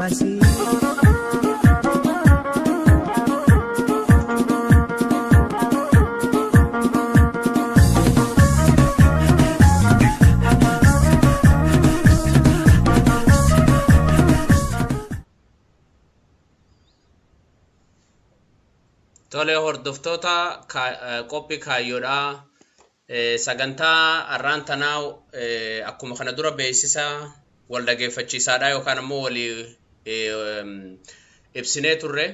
baasi. Tole hordoftoota qophii kaayyoodhaa sagantaa arraan tanaa akkuma kana dura beeksisa wal dhageeffachiisaadhaa yookaan ammoo walii ibsinee turre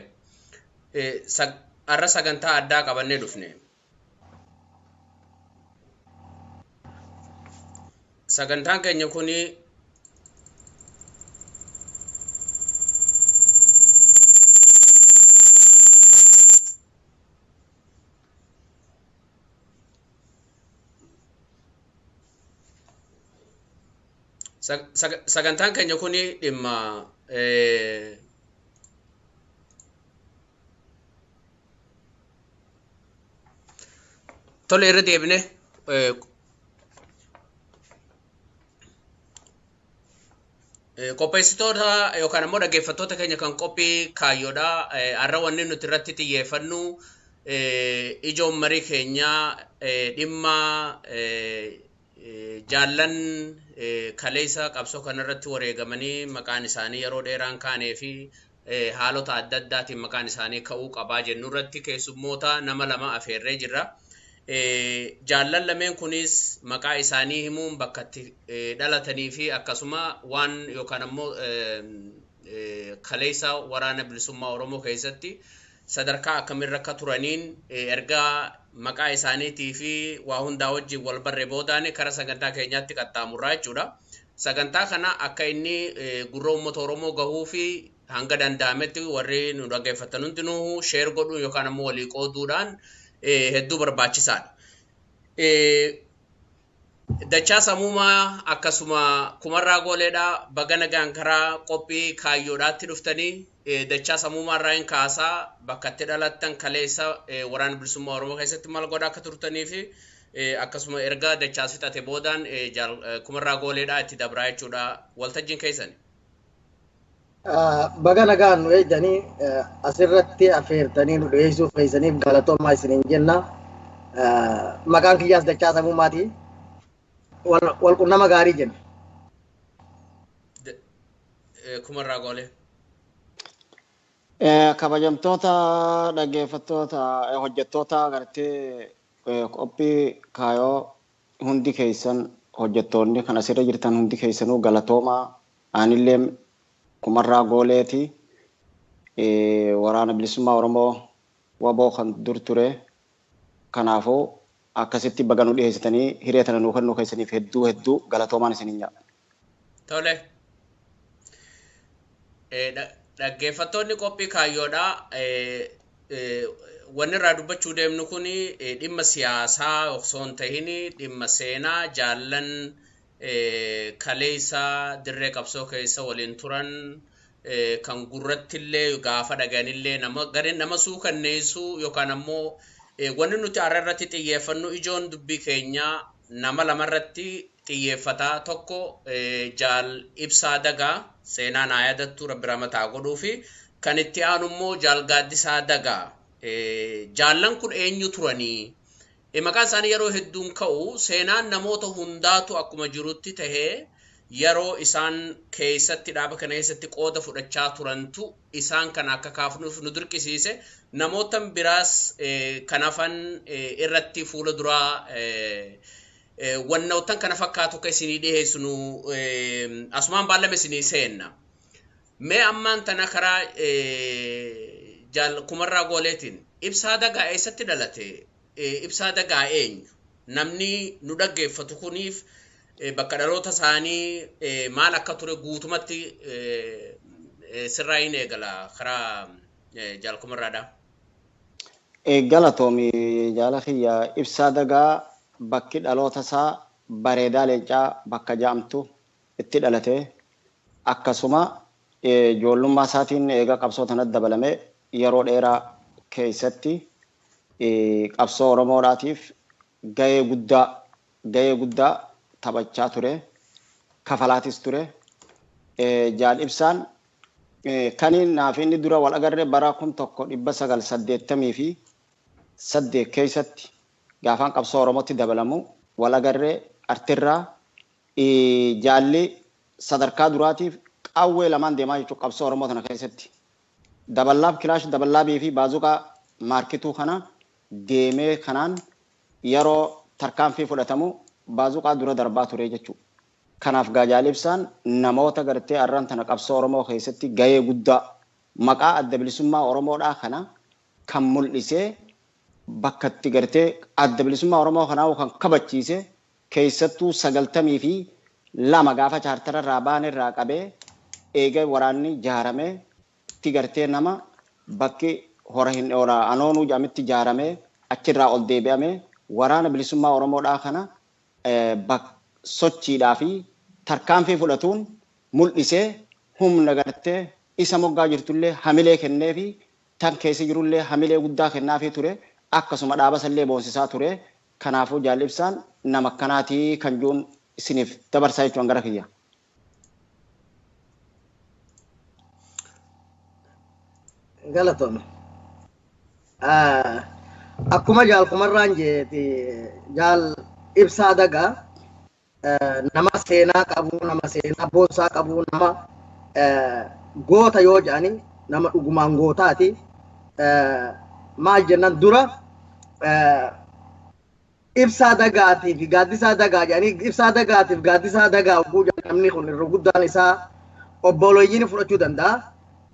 arra sagantaa addaa qabannee dhufne. Sagantaan keenya kuni sagantaan keenya kuni dhimma tole irra deebine qopheessitoota yookaan ammoo dhaggeeffattoota keenya kan qophii kaayyoodhaa arra wanni nuti irratti xiyyeeffannu ijoon marii keenyaa dhimma jaallan kaleessa qabsoo kanarratti wareegamanii maqaan isaanii yeroo dheeraan kaanee fi haalota adda addaatiin maqaan isaanii ka'uu qabaa jennu irratti keessummoota nama lama afeerree jirra. Jaallan lameen kunis maqaa isaanii himuun bakka itti dhalatanii fi akkasuma waan yookaan ammoo kaleessa waraana bilisummaa Oromoo keessatti sadarkaa akkamirra akka turaniin ergaa maqaa isaaniitii fi waa hundaa wajjin wal barree boodaan kara sagantaa keenyaatti qaxxaamurraa jechuudha. Sagantaa kana akka inni gurra uummata Oromoo gahuu fi hanga danda'ametti warri nu dhaggeeffatan hundinuu sheer godhuu yookaan ammoo walii qooduudhaan hedduu barbaachisaadha. Dachaa samuumaa akkasuma kumarraa gooleedhaa baga nagaan karaa qophii kaayyoodhaatti dhuftanii dachaa samuumaa irraa hin kaasaa bakka itti dhalattan kaleessa waraana bilisummaa Oromoo keessatti maal godhaa akka turtanii fi akkasuma erga dachaa fixate boodaan kumarraa gooleedhaa itti dabraa jechuudha waltajjiin keessani. Baga nagaan nu eeganii asirratti affeertanii nu dhiyeessuuf keessaniif galatoomaa isiniin jenna. Maqaan kiyyaas dachaa samuumaati. Wal qunnama gaarii jenna. Kumarraa goolee. Kabajamtoota dhaggeeffattoota hojjettoota gartee qophii kaayoo hundi keessan hojjettoonni kan asirra jirtan hundi keessanuu galatoomaa anillee kumarraa gooleeti waraana bilisummaa Oromoo waboo kan dur ture kanaafuu akkasitti baga nu dhiyeessitanii hiree tana nuu kennuu keessaniif hedduu galatoomaan isiniin jedha. Tole. Dhaggeeffattoonni qophii kaayyoodhaa wanni irraa dubbachuu deemnu kun dhimma siyaasaa osoo hin tahin dhimma seenaa jaallan kaleessa dirree qabsoo keessa waliin turan kan gurrattillee gaafa dhaganillee nama suukanneessuu yookaan ammoo wanni nuti arra irratti xiyyeeffannu ijoon dubbii keenyaa nama lamarratti xiyyeeffataa tokko jaal ibsaa dagaa seenaa naa yaadattu rabbi ramataa godhuu fi kan itti aanu immoo jaal gaaddisaa dagaa jaallan kun eenyu turanii maqaan isaanii yeroo hedduun ka'u seenaan namoota hundaatu akkuma jirutti tahee yeroo isaan keessatti dhaaba kana keessatti qooda fudhachaa turantu isaan kan akka kaafnuuf nu dirqisiise namoota biraas kanafan irratti fuula duraa wannootan kana fakkaatu ka isinii dhiheessinu asumaan baallame isinii seenna. Mee ammaan tana karaa jaal kumarraa gooleetiin ibsaa dagaa eessatti dhalate? Ibsaa dagaa eenyu? Namni nu dhaggeeffatu kuniif bakka dhaloota isaanii maal akka ture guutumatti sirraa hin eegala karaa jaal kumarraadhaa. Galatoomi jaala kiyya ibsaa dagaa bakki dhaloota isaa bareedaa leencaa bakka jaamtu itti dhalate akkasuma ijoollummaa isaatiin eega qabsoo tanatti dabalame yeroo dheeraa keessatti qabsoo Oromoodhaatiif gahee guddaa taphachaa ture kafalaatis ture jaal ibsaan Kaniin naaf inni dura wal agarree bara 1988 keessatti gaafaan qabsoo Oromootti dabalamu wal agarree artirraa jaalli sadarkaa duraatiif qawwee lamaan deemaa jechuudha qabsoo Oromoo tana keessatti. Daballaaf kilaash daballaabii fi baazuqaa maarkituu kana deemee kanaan yeroo tarkaanfii fudhatamu baazuqaa dura darbaa ture jechuudha. Kanaaf gaajaalibsaan namoota gartee arran tana qabsoo Oromoo keessatti gahee guddaa maqaa adda bilisummaa Oromoodhaa kana kan mul'isee bakka itti gartee adda bilisummaa Oromoo kanaa kan kabachiise keessattuu 92 gaafa chaartararraa baanirraa qabee eega waraanni ijaaramee itti gartee nama bakki hora hin oolaa anoonuu jedhametti ijaaramee achirraa ol deebi'amee waraana bilisummaa Oromoodhaa kana sochiidhaa fi tarkaanfii fudhatuun mul'isee humna gartee isa moggaa jirtullee hamilee kennee fi tan keessa jirullee hamilee guddaa kennaafii ture akkasuma dhaabasallee boonsisaa ture. Kanaafuu jaallibsaan nama akkanaatii kan juun isiniif dabarsaa jechuun gara kiyya. Galatoome. Akkuma jaalkumarraan jeeti jaal ibsaa dagaa nama seenaa qabu, nama seenaa boonsaa qabu, nama goota yoo jedhani nama dhugumaan gootaati. Maal jennan dura ibsaa dagaatiif gaaddisaa dagaa jedhanii ibsaa dagaatiif gaaddisaa dagaa oguu namni kun irra guddaan isaa obboleeyyiin fudhachuu danda'a.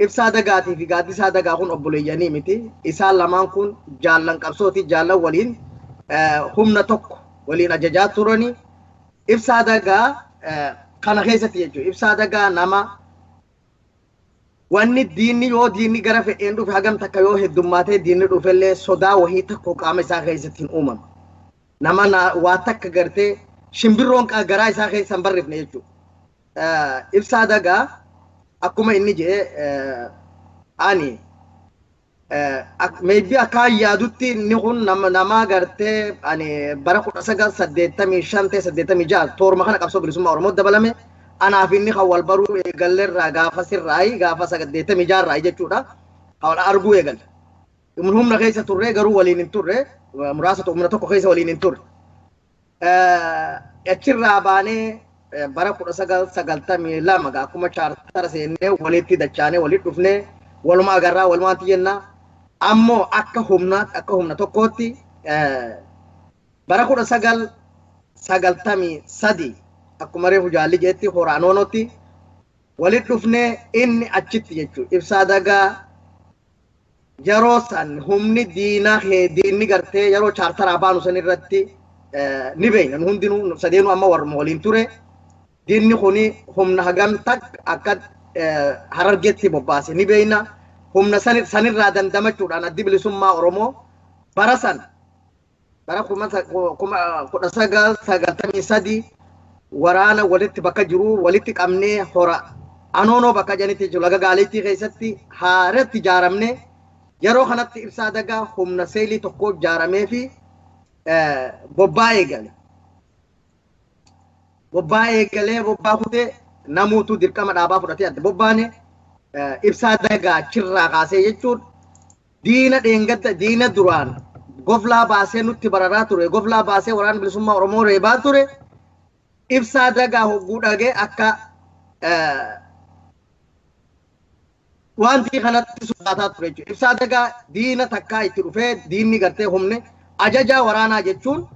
Ibsaa dagaatiif gaaddisaa dagaa kun obboleeyyanii miti. Isaan lamaan kun jaallan qabsooti jaallan waliin humna tokko waliin ajajaa turani. Ibsaa dagaa kana keessatti jechuudha. Ibsaa dagaa nama wanni diinni yoo diinni gara fedheen dhufe hagam takka yoo heddummaatee diinni dhufellee sodaa wahii tokko qaama isaa keessatti hin uumamu. Nama waa takka gartee shimbirroon garaa isaa keessa hin barreefne jechuudha. Ibsaa dagaa akkuma inni jedhee ani maybe akka yaadutti inni kun nama gartee ani bara 1985 toorma kana qabsoo bilisummaa Oromoo dabalame anaaf inni kan wal baruu eegalleerraa gaafa sirraayi gaafa 86 irraa jechuudha. Kan arguu eegalle. Humna keessa turre garuu waliin hin turre muraasa humna tokko keessa waliin hin turre. Achirraa baanee bara 1992 akkuma chaartara seennee walitti dachaanee walitti dhufnee waluma agarraa walumaatti jenna. Ammoo akka humna tokkootti bara 1993 akkuma reefu jaalli jeetti horaanoonotti walitti dhufnee inni achitti jechuudha. Ibsaa dagaa yeroo san humni diinni gartee yeroo chaartaraa baanu san irratti ni beekna hundinuu sadeenuu amma warra waliin ture. Diinni kuni humna hagam takka akka Harargeetti bobbaase ni beekna. Humna sanirraa dandamachuudhaan addi bilisummaa Oromoo bara san bara 1993 waraana walitti bakka jiru walitti qabnee hora anoonoo bakka janitti jiru laga gaaleettii keessatti haaratti ijaaramne yeroo kanatti ibsaa dagaa humna seelii tokko ijaaramee fi bobbaa eegale. Bobbaa kutee namuutu dirqama dhaabaa fudhatee adda bobbaane ibsaa dagaa achirraa kaasee jechuun diina duraan goflaa baasee nutti bararaa ture. Goflaa baasee waraana bilisummaa Oromoo reebaa ture. Ibsaa dagaa hogguu dhagee akka wanti kanatti sodaataa ture jechuudha. Ibsaa dagaa diina takkaa itti dhufee diinni gartee humne ajajaa waraanaa jechuun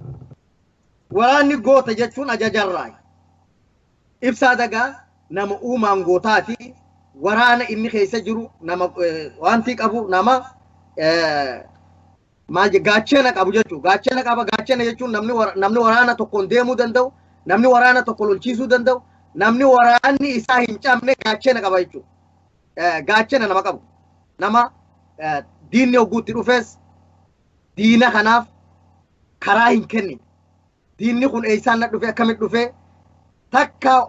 waraanni goota jechuun ajajarraa. Ibsaa dagaa nama uumaan gootaati. Waraana inni keessa jiru nama wanti qabu nama gaachana qabu jechuudha. Gaachana qaba. Gaachana jechuun namni waraana tokkoon deemuu danda'u, namni waraana tokko lolchiisuu danda'u, namni waraanni isaa hin cabne gaachana qaba jechuudha. Gaachana nama qabu. Nama diinni hogguutti dhufes diina kanaaf karaa hin kennine. Diinni kun eessaan na dhufe akkamitti dhufe takka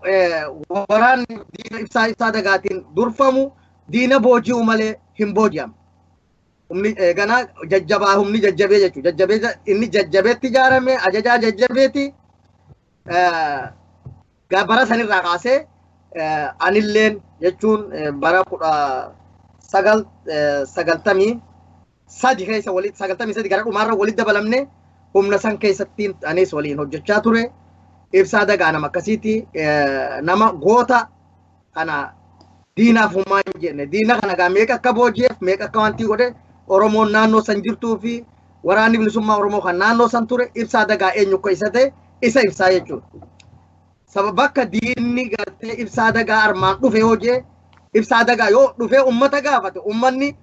waraanni diina ibsaa dagaatiin durfamu diina booji'u malee hin booji'amu. Humni ganaa jajjabaa humni jajjabee jechuudha. Inni jajjabeetti ijaarame ajajaa jajjabeeti bara sanirraa kaasee anilleen jechuun bara sagaltamii sadi keessa walitti sagaltamii sadi gara dhumaarra walitti dabalamne humna san keessattiin anis waliin hojjechaa ture. Ibsaa Dagaa nama akkasiiti nama goota kana diinaaf hummaa hin jenne diina kana gaa meeqa akka booji'eef meeqa akka wanti godhe Oromoon naannoo san jirtuu fi waraanni bilisummaa Oromoo kan naannoo san ture Ibsaa Dagaa eenyu akka isa ta'e isa ibsaa jechuudha. Sababa akka diinni gartee Ibsaa Dagaa armaan dhufe hojii Ibsaa Dagaa yoo dhufe ummata gaafate ummanni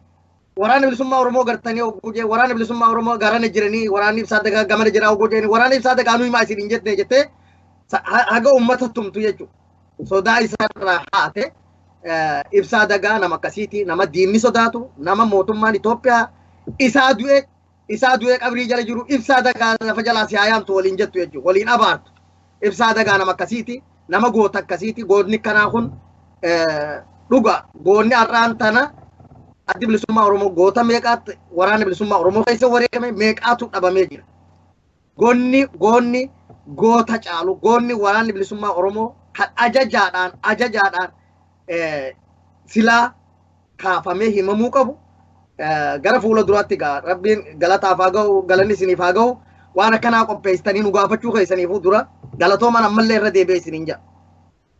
waraanni bilisummaa Oromoo gartanii hojii waraanni bilisummaa Oromoo garana jiranii waraanni Ibsaa Dagaa gamana jira hojii waraanni Ibsaa Dagaa nuyi maa isin hin jettee haga ummata tumtu jechuudha. Sodaa isarraa haate Ibsaa Dagaa nama akkasiiti nama diinni sodaatu nama mootummaan Itoophiyaa isaa du'e qabrii jala jiru Ibsaa Dagaa lafa jalaa siyaayamtu waliin jettu jechuudha waliin abaartu. Ibsaa Dagaa nama akkasiiti nama goota akkasiiti gootni kanaa kun dhuga goonni har'aan tana addi bilisummaa Oromoo goota meeqaatti waraanni bilisummaa Oromoo keessa wareegame meeqaatu dhabamee jira. Goonni goota caalu goonni waraanni bilisummaa Oromoo kan ajajaadhaan silaa kaafamee himamuu qabu gara fuula duraatti gaa rabbiin galataaf haa ga'u galanni isiniif haa ga'u waan akkanaa qopheessitanii nu gaafachuu keessaniifuu dura galatooman ammallee irra deebi'ee isiniin jedha.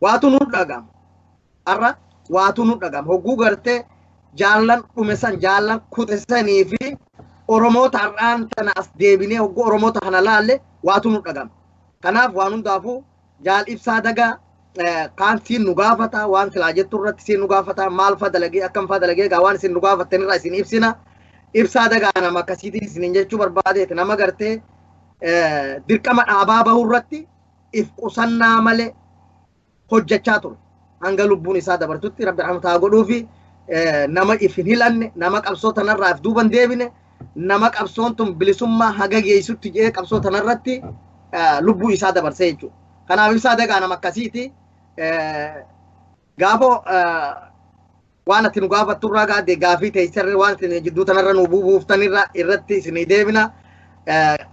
Waatu nu dhaga'ama. Har'a waatu nu dhaga'ama. Hogguu gartee jaallan dhume san jaallan kutesanii fi Oromoota har'aan tana as deebinee hogguu Oromoota kana laalle waatu nu dhaga'ama. Kanaaf waan hundaafuu jaal Ibsaa Dagaa kaan siin nu gaafata waan silaa jettu irratti siin nu gaafata maal fa dalagee akkam fa dalagee gaa waan isin nu gaafattan irraa isin ibsina. Ibsaa Dagaa nama akkasiitiin isiniin jechuu barbaadeeti nama gartee dirqama dhaabaa bahuu irratti if qusannaa malee hojjechaa ture. Hanga lubbuun isaa dabartutti rabbi rahmataa godhuu fi nama if hin hilanne nama qabsoo tanarraa if duuban deebine nama qabsoon tun bilisummaa haga geessutti jee qabsoo tanarratti lubbuu isaa dabarsee jechuudha. Kanaaf Ibsaa Dagaa nama akkasiiti. Gaafoo waan ati nu gaafattu irraa gaadde gaafii teessarri waan isin jidduu tanarra nu buuftanirra irratti isinii deebina.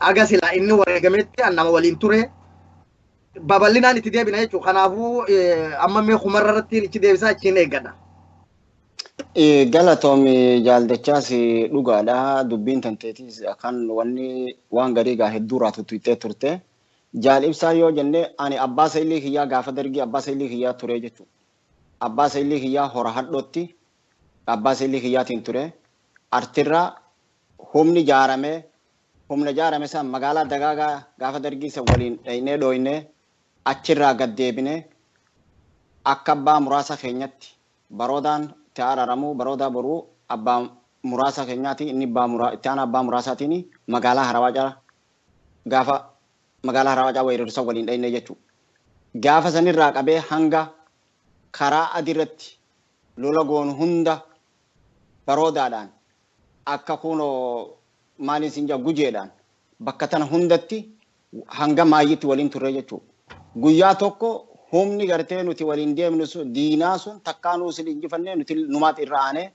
Aga silaa inni wareegametti nama waliin ture. Babal'inaan itti deebina jechuudha. Kanaafuu amma mee kumarra irratti itti deebisaa achiin eeggadha. Galatoomi jaaldachaas dhugaadha. Dubbiin tanteetis kan wanni waan garii gaa hedduu raatutu ittee turte. Jaal Ibsaa yoo jenne ani abbaa Saayilii Kiyyaa gaafa dargii abbaa Saayilii Kiyyaa ture jechuudha. Abbaa Saayilii Kiyyaa hora hadhootti abbaa Saayilii Kiyyaatiin ture. Artirraa humni ijaarame san magaalaa Dagaagaa gaafa dargii san waliin dhaynee dhooynee achirraa gad deebine akka abbaa muraasa keenyatti baroodaan itti araaramu baroodaa boruu abbaa muraasa keenyaati inni itti aanaa abbaa muraasaatiin magaalaa Harawaa gaafa magaalaa Harawaa weerarsa waliin dhaynee jechuudha. Gaafa sanirraa qabee hanga karaa adiirratti lola goonu hunda baroodaadhaan akka kunoo maaliin sinja gujeedhaan bakka tana hundatti hanga maayyitti waliin turre jechuudha. Guyyaa tokko humni gartee nuti waliin deemnu sun diinaa sun takkaa nuu isin injifannee nuti numaat irra aanee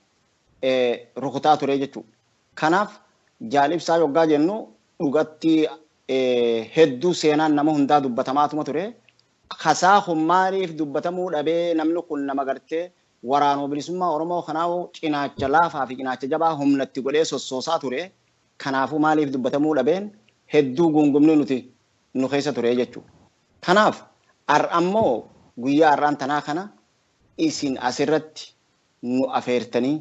rukutaa ture jechuudha. Kanaaf Jaal Ibsaa yoggaa jennu dhugatti hedduu seenaan nama hundaa dubbatamaatuma ture. Kasaa hummaaniif dubbatamuu dhabee namni kun nama gartee waraanoo bilisummaa Oromoo kanaafuu cinaacha laafaa fi cinaacha jabaa humnatti godhee sossoosaa ture. Kanaafuu maaliif dubbatamuu dhabeen hedduu gungumni nuti nu keessa ture jechuudha. Kanaaf ammoo guyyaa har'aan tanaa kana isin asirratti nu afeertanii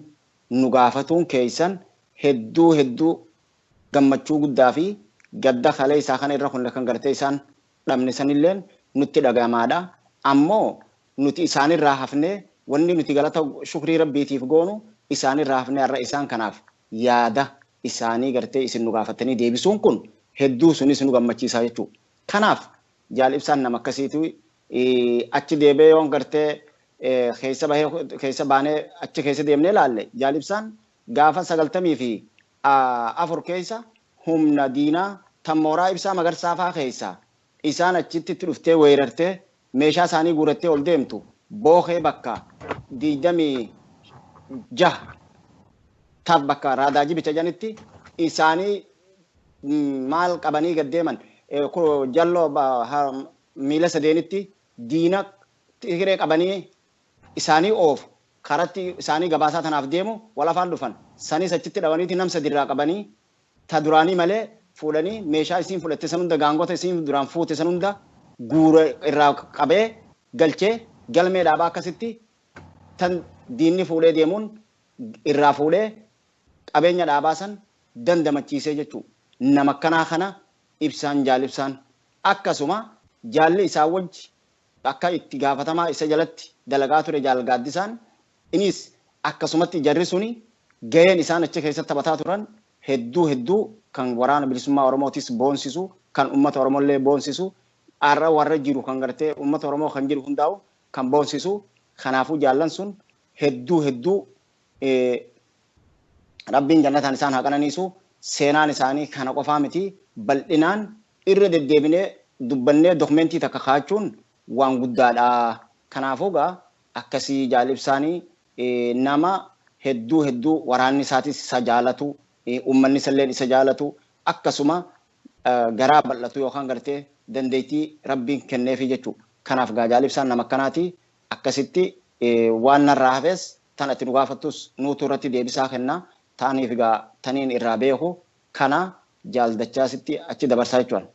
nu gaafatuun keessan hedduu gammachuu guddaa fi gadda kalee isaa kana irra kun kan gartee isaan dhabne sanilleen nutti dhagamaadha. Ammoo nuti isaanirraa hafnee wanni nuti galata shukrii rabbiitiif goonu isaanirraa hafnee har'a isaan kanaaf yaada isaanii gartee isin nu gaafatanii deebisuun kun hedduu sunis nu gammachiisaa jechuudha. Kanaaf Jaal Ibsaan nama akkasiitu achi deebee yoon gartee keessa baanee achi keessa deemnee laalle Jaal Ibsaan gaafa 94 keessa humna diinaa tammooraa Ibsaa Magarsaa fa'aa keessa isaan achitti dhuftee weerartee meeshaa isaanii guurattee ol deemtu bookee bakka 26 taaf bakka raadaajii bicha janitti isaanii maal qabanii gaddeeman jalloo miila sadeenitti diina hiree qabanii isaanii oofu karatti isaanii gabaasaa tanaaf deemu wal afaan dhufan sanis achitti dhabaniiti nam sadirraa qabanii ta duraanii malee fuudhanii meeshaa isiin fudhatte san hunda gaangota isiin duraan fuute san hunda guura irraa qabee galchee galmee dhaabaa akkasitti tan diinni fuudhee deemuun irraa fuudhee qabeenya dhaabaa san dandamachiisee jechuudha. Nama akkanaa kana ibsaan jaalibsaan akkasuma jaalli isaa wajji akka itti gaafatamaa isa jalatti dalagaa ture jaalgaaddisaan inis akkasumatti jarri suni gaheen isaan achi keessatti taphataa turan hedduu kan waraana bilisummaa Oromootis boonsisu kan uummata Oromollee boonsisu arra warra jiru kan gartee uummata Oromoo kan jiru hundaa'u kan boonsisu kanaafuu jaallan sun hedduu rabbiin jannataan isaan haqananiisu seenaan isaanii kana qofaa miti bal'inaan irra deddeebinee dubbannee dokumentii takka kaachuun waan guddaadha. Kanaafuu gaa akkasii jaalibsaanii nama hedduu waraanni isaatis isa jaalatu uummanni isallee isa jaalatu akkasuma garaa bal'atu yookaan gartee dandeettii rabbiin kenneefi jechuudha. Kanaaf gaa jaalibsaan nama akkanaati akkasitti waan narraa hafes tan ati nu gaafattus nuutu irratti deebisaa kenna taaniif gaa taniin irraa beeku kana jaaldachaasitti achi dabarsaa jechuudha.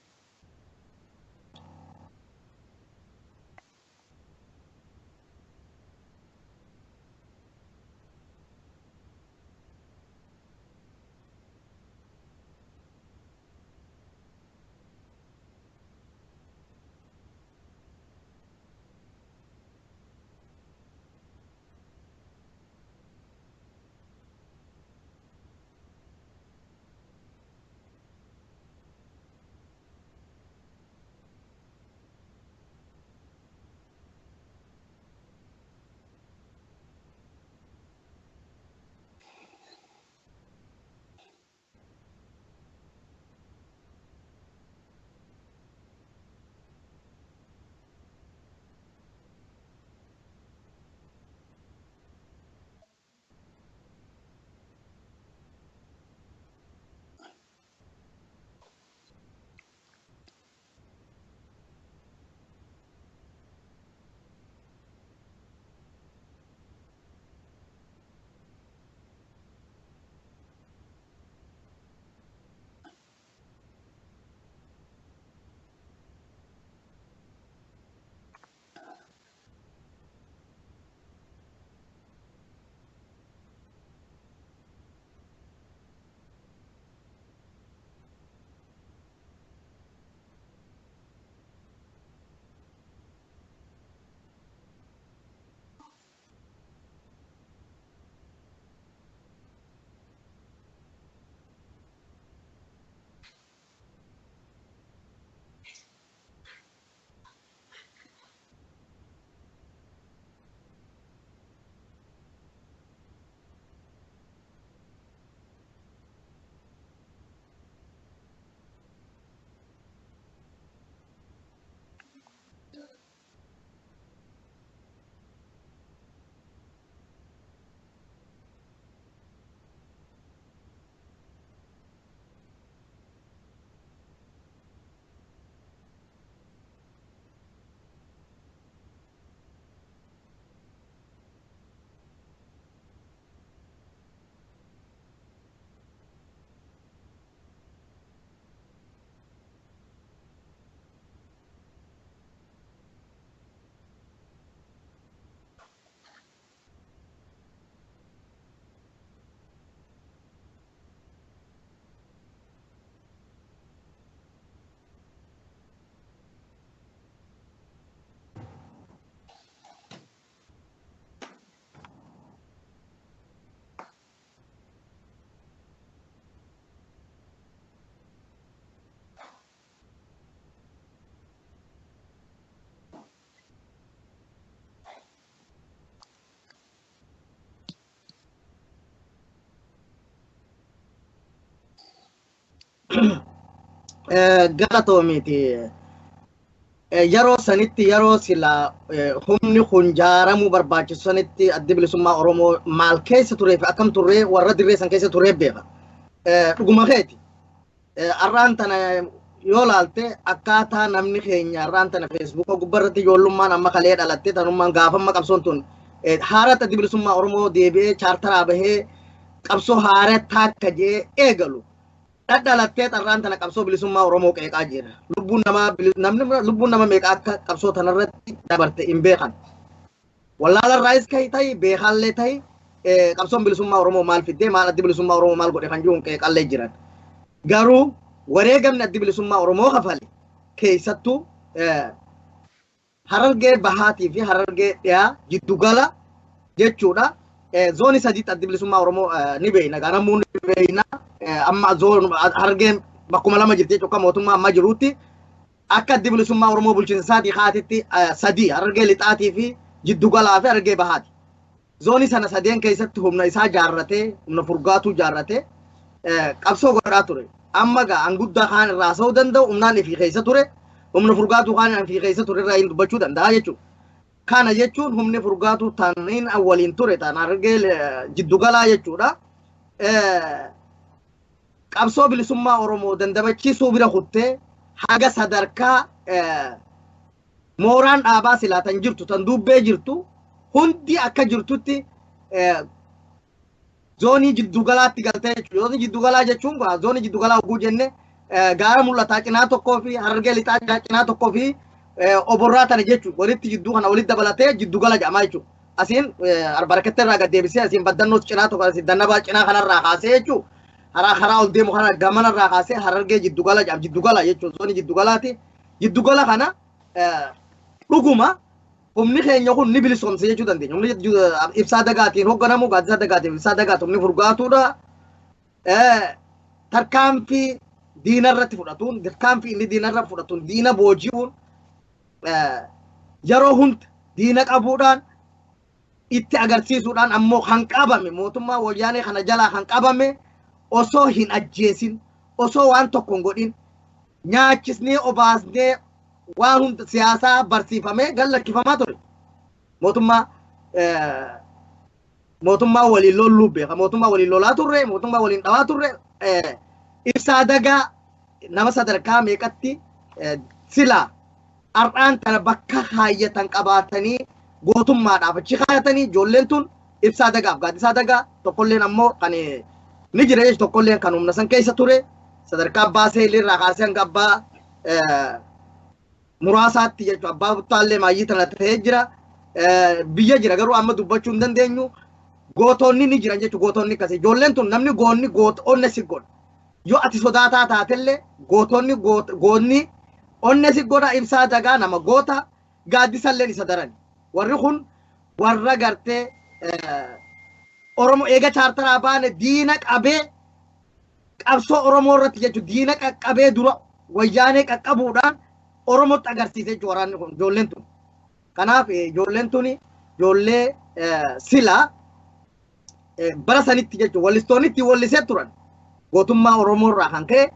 galatoomiti yeroo sanitti yeroo sila humni kun jaaramuu barbaachisu sanitti addi bilisummaa Oromoo maal keessa turee fi akkam turee warra dirree san keessa turee beeka. Dhuguma keeti. Arraan tana yoo laalte akkaataa namni keenya arraan tana Facebook gubbarratti ijoollummaan amma kalee dhalatte tanummaan gaafamma qabsoon tun haarat addi bilisummaa Oromoo deebi'ee chaartaraa bahee qabsoo haaraa takka jee eegalu dhadhalattee xarraan tana qabsoo bilisummaa Oromoo qeeqaa jira lubbuun nama meeqa akka qabsoo tanarratti dabarte hin beekan wallaala raayis kai tai beekallee tai qabsoon bilisummaa Oromoo maal fiddee maal addi bilisummaa Oromoo maal godhe kan jiruun qeeqallee jiran garuu wareegamni addi bilisummaa Oromoo kafale keessattuu Harargee bahaatii fi Harargee dhiyaa jiddugala jechuudha. Zooni sadiitti addi bilisummaa Oromoo ni beeyna. Ganamuu ni beeyna. Amma zoon Harargeen bakkuma lama jirti jechuudha mootummaa amma jiruutti. Akka addi bilisummaa Oromoo bulchiinsa isaatii haatitti sadii Harargee lixaatii fi jiddugalaa fi Harargee bahaati. Zooni sana sadeen keessatti humna isaa jaarratee humna furgaatuu jaarratee qabsoo godhaa ture. Amma gaa anguddaa kaan irraa haasa'uu danda'u humnaan ifii keessa ture. Humna furgaatuu kaan ifii keessa ture irraa hin dubbachuu danda'a jechuudha. Kana jechuun humni furgaatuu taniin waliin ture tan Harargee jiddugalaa jechuudha. Qabsoo bilisummaa Oromoo dandabachiisuu bira kuttee haga sadarkaa mooraan dhaabaa silaa tan jirtu tan dubbee jirtu hundi akka jirtutti zoonii jiddugalaatti galtee jechuudha. Zoonii jiddugalaa jechuun zoonii jiddugalaa oguu jenne gaara mul'ataa cinaa tokkoo fi Harargee lixaa cinaa tokkoo fi oborraa tana jechuudha. Walitti jidduu kana walitti dabalatee jiddugala jedhamaa jechuudha. Asiin barakattee irraa gad deebisee asiin baddannoos cinaa tokko asiin dannabaa cinaa kanarraa kaasee jechuudha. Karaa ol deemu kana gamanarraa kaasee Harargee jiddugala jedhama. Jiddugala jechuudha. Zoonii jiddugalaati. Jiddugala kana dhuguma humni keenya kun ni bilisoomse jechuu dandeenya. Humni ibsaa dagaatiin hoogganamu gaaddisa dagaatiin ibsaa dagaatu humni furgaatuudha. Tarkaanfii diinarratti fudhatuun tarkaanfii inni diinarra fudhatuun diina booji'uun yeroo hunda diina qabuudhaan itti agarsiisuudhaan ammoo kan qabame mootummaa wayyaanee kana jalaa kan qabame osoo hin ajjeesin osoo waan tokko hin godhin nyaachisnee obaasnee waan hunda siyaasaa barsiifamee gallakkifamaa ture. Mootummaa waliin lolluu beeka. Mootummaa waliin lolaa turre, mootummaa waliin dhawaa turre ibsaa dagaa nama sadarkaa meeqatti silaa har'aan tana bakka kaayyatan qabaatanii gootummaadhaaf achi kaayatanii ijoolleen tun ibsaa dagaaf gaaddisaa dagaa tokkolleen ammoo kan ni jira jechuudha tokkolleen kan humna san keessa ture sadarkaa abbaa seelii irraa kaasee hanga abbaa muraasaatti jechuudha abbaa buttaallee maayyii tana ta'ee jira biyya jira garuu amma dubbachuu hin dandeenyu gootonni ni jiran jechuudha gootonni akkasii ijoolleen tun namni goonni onne si godha yoo ati sodaataa taatellee goonni onne si godha ibsaa dagaa nama goota gaaddisalleen isa daran warri kun warra gartee Oromoo eega chaartaraa baane diina qabee qabsoo Oromoo irratti jechuudha diina qaqqabee dura wayyaanee qaqqabuudhaan Oromootti agarsiise jechuudha waraanni kun ijoolleen tun. Kanaaf ijoolleen tun ijoollee silaa bara sanitti jechuudha wallistoonni ittiin wallisee turan gootummaa Oromoo irraa kan ka'e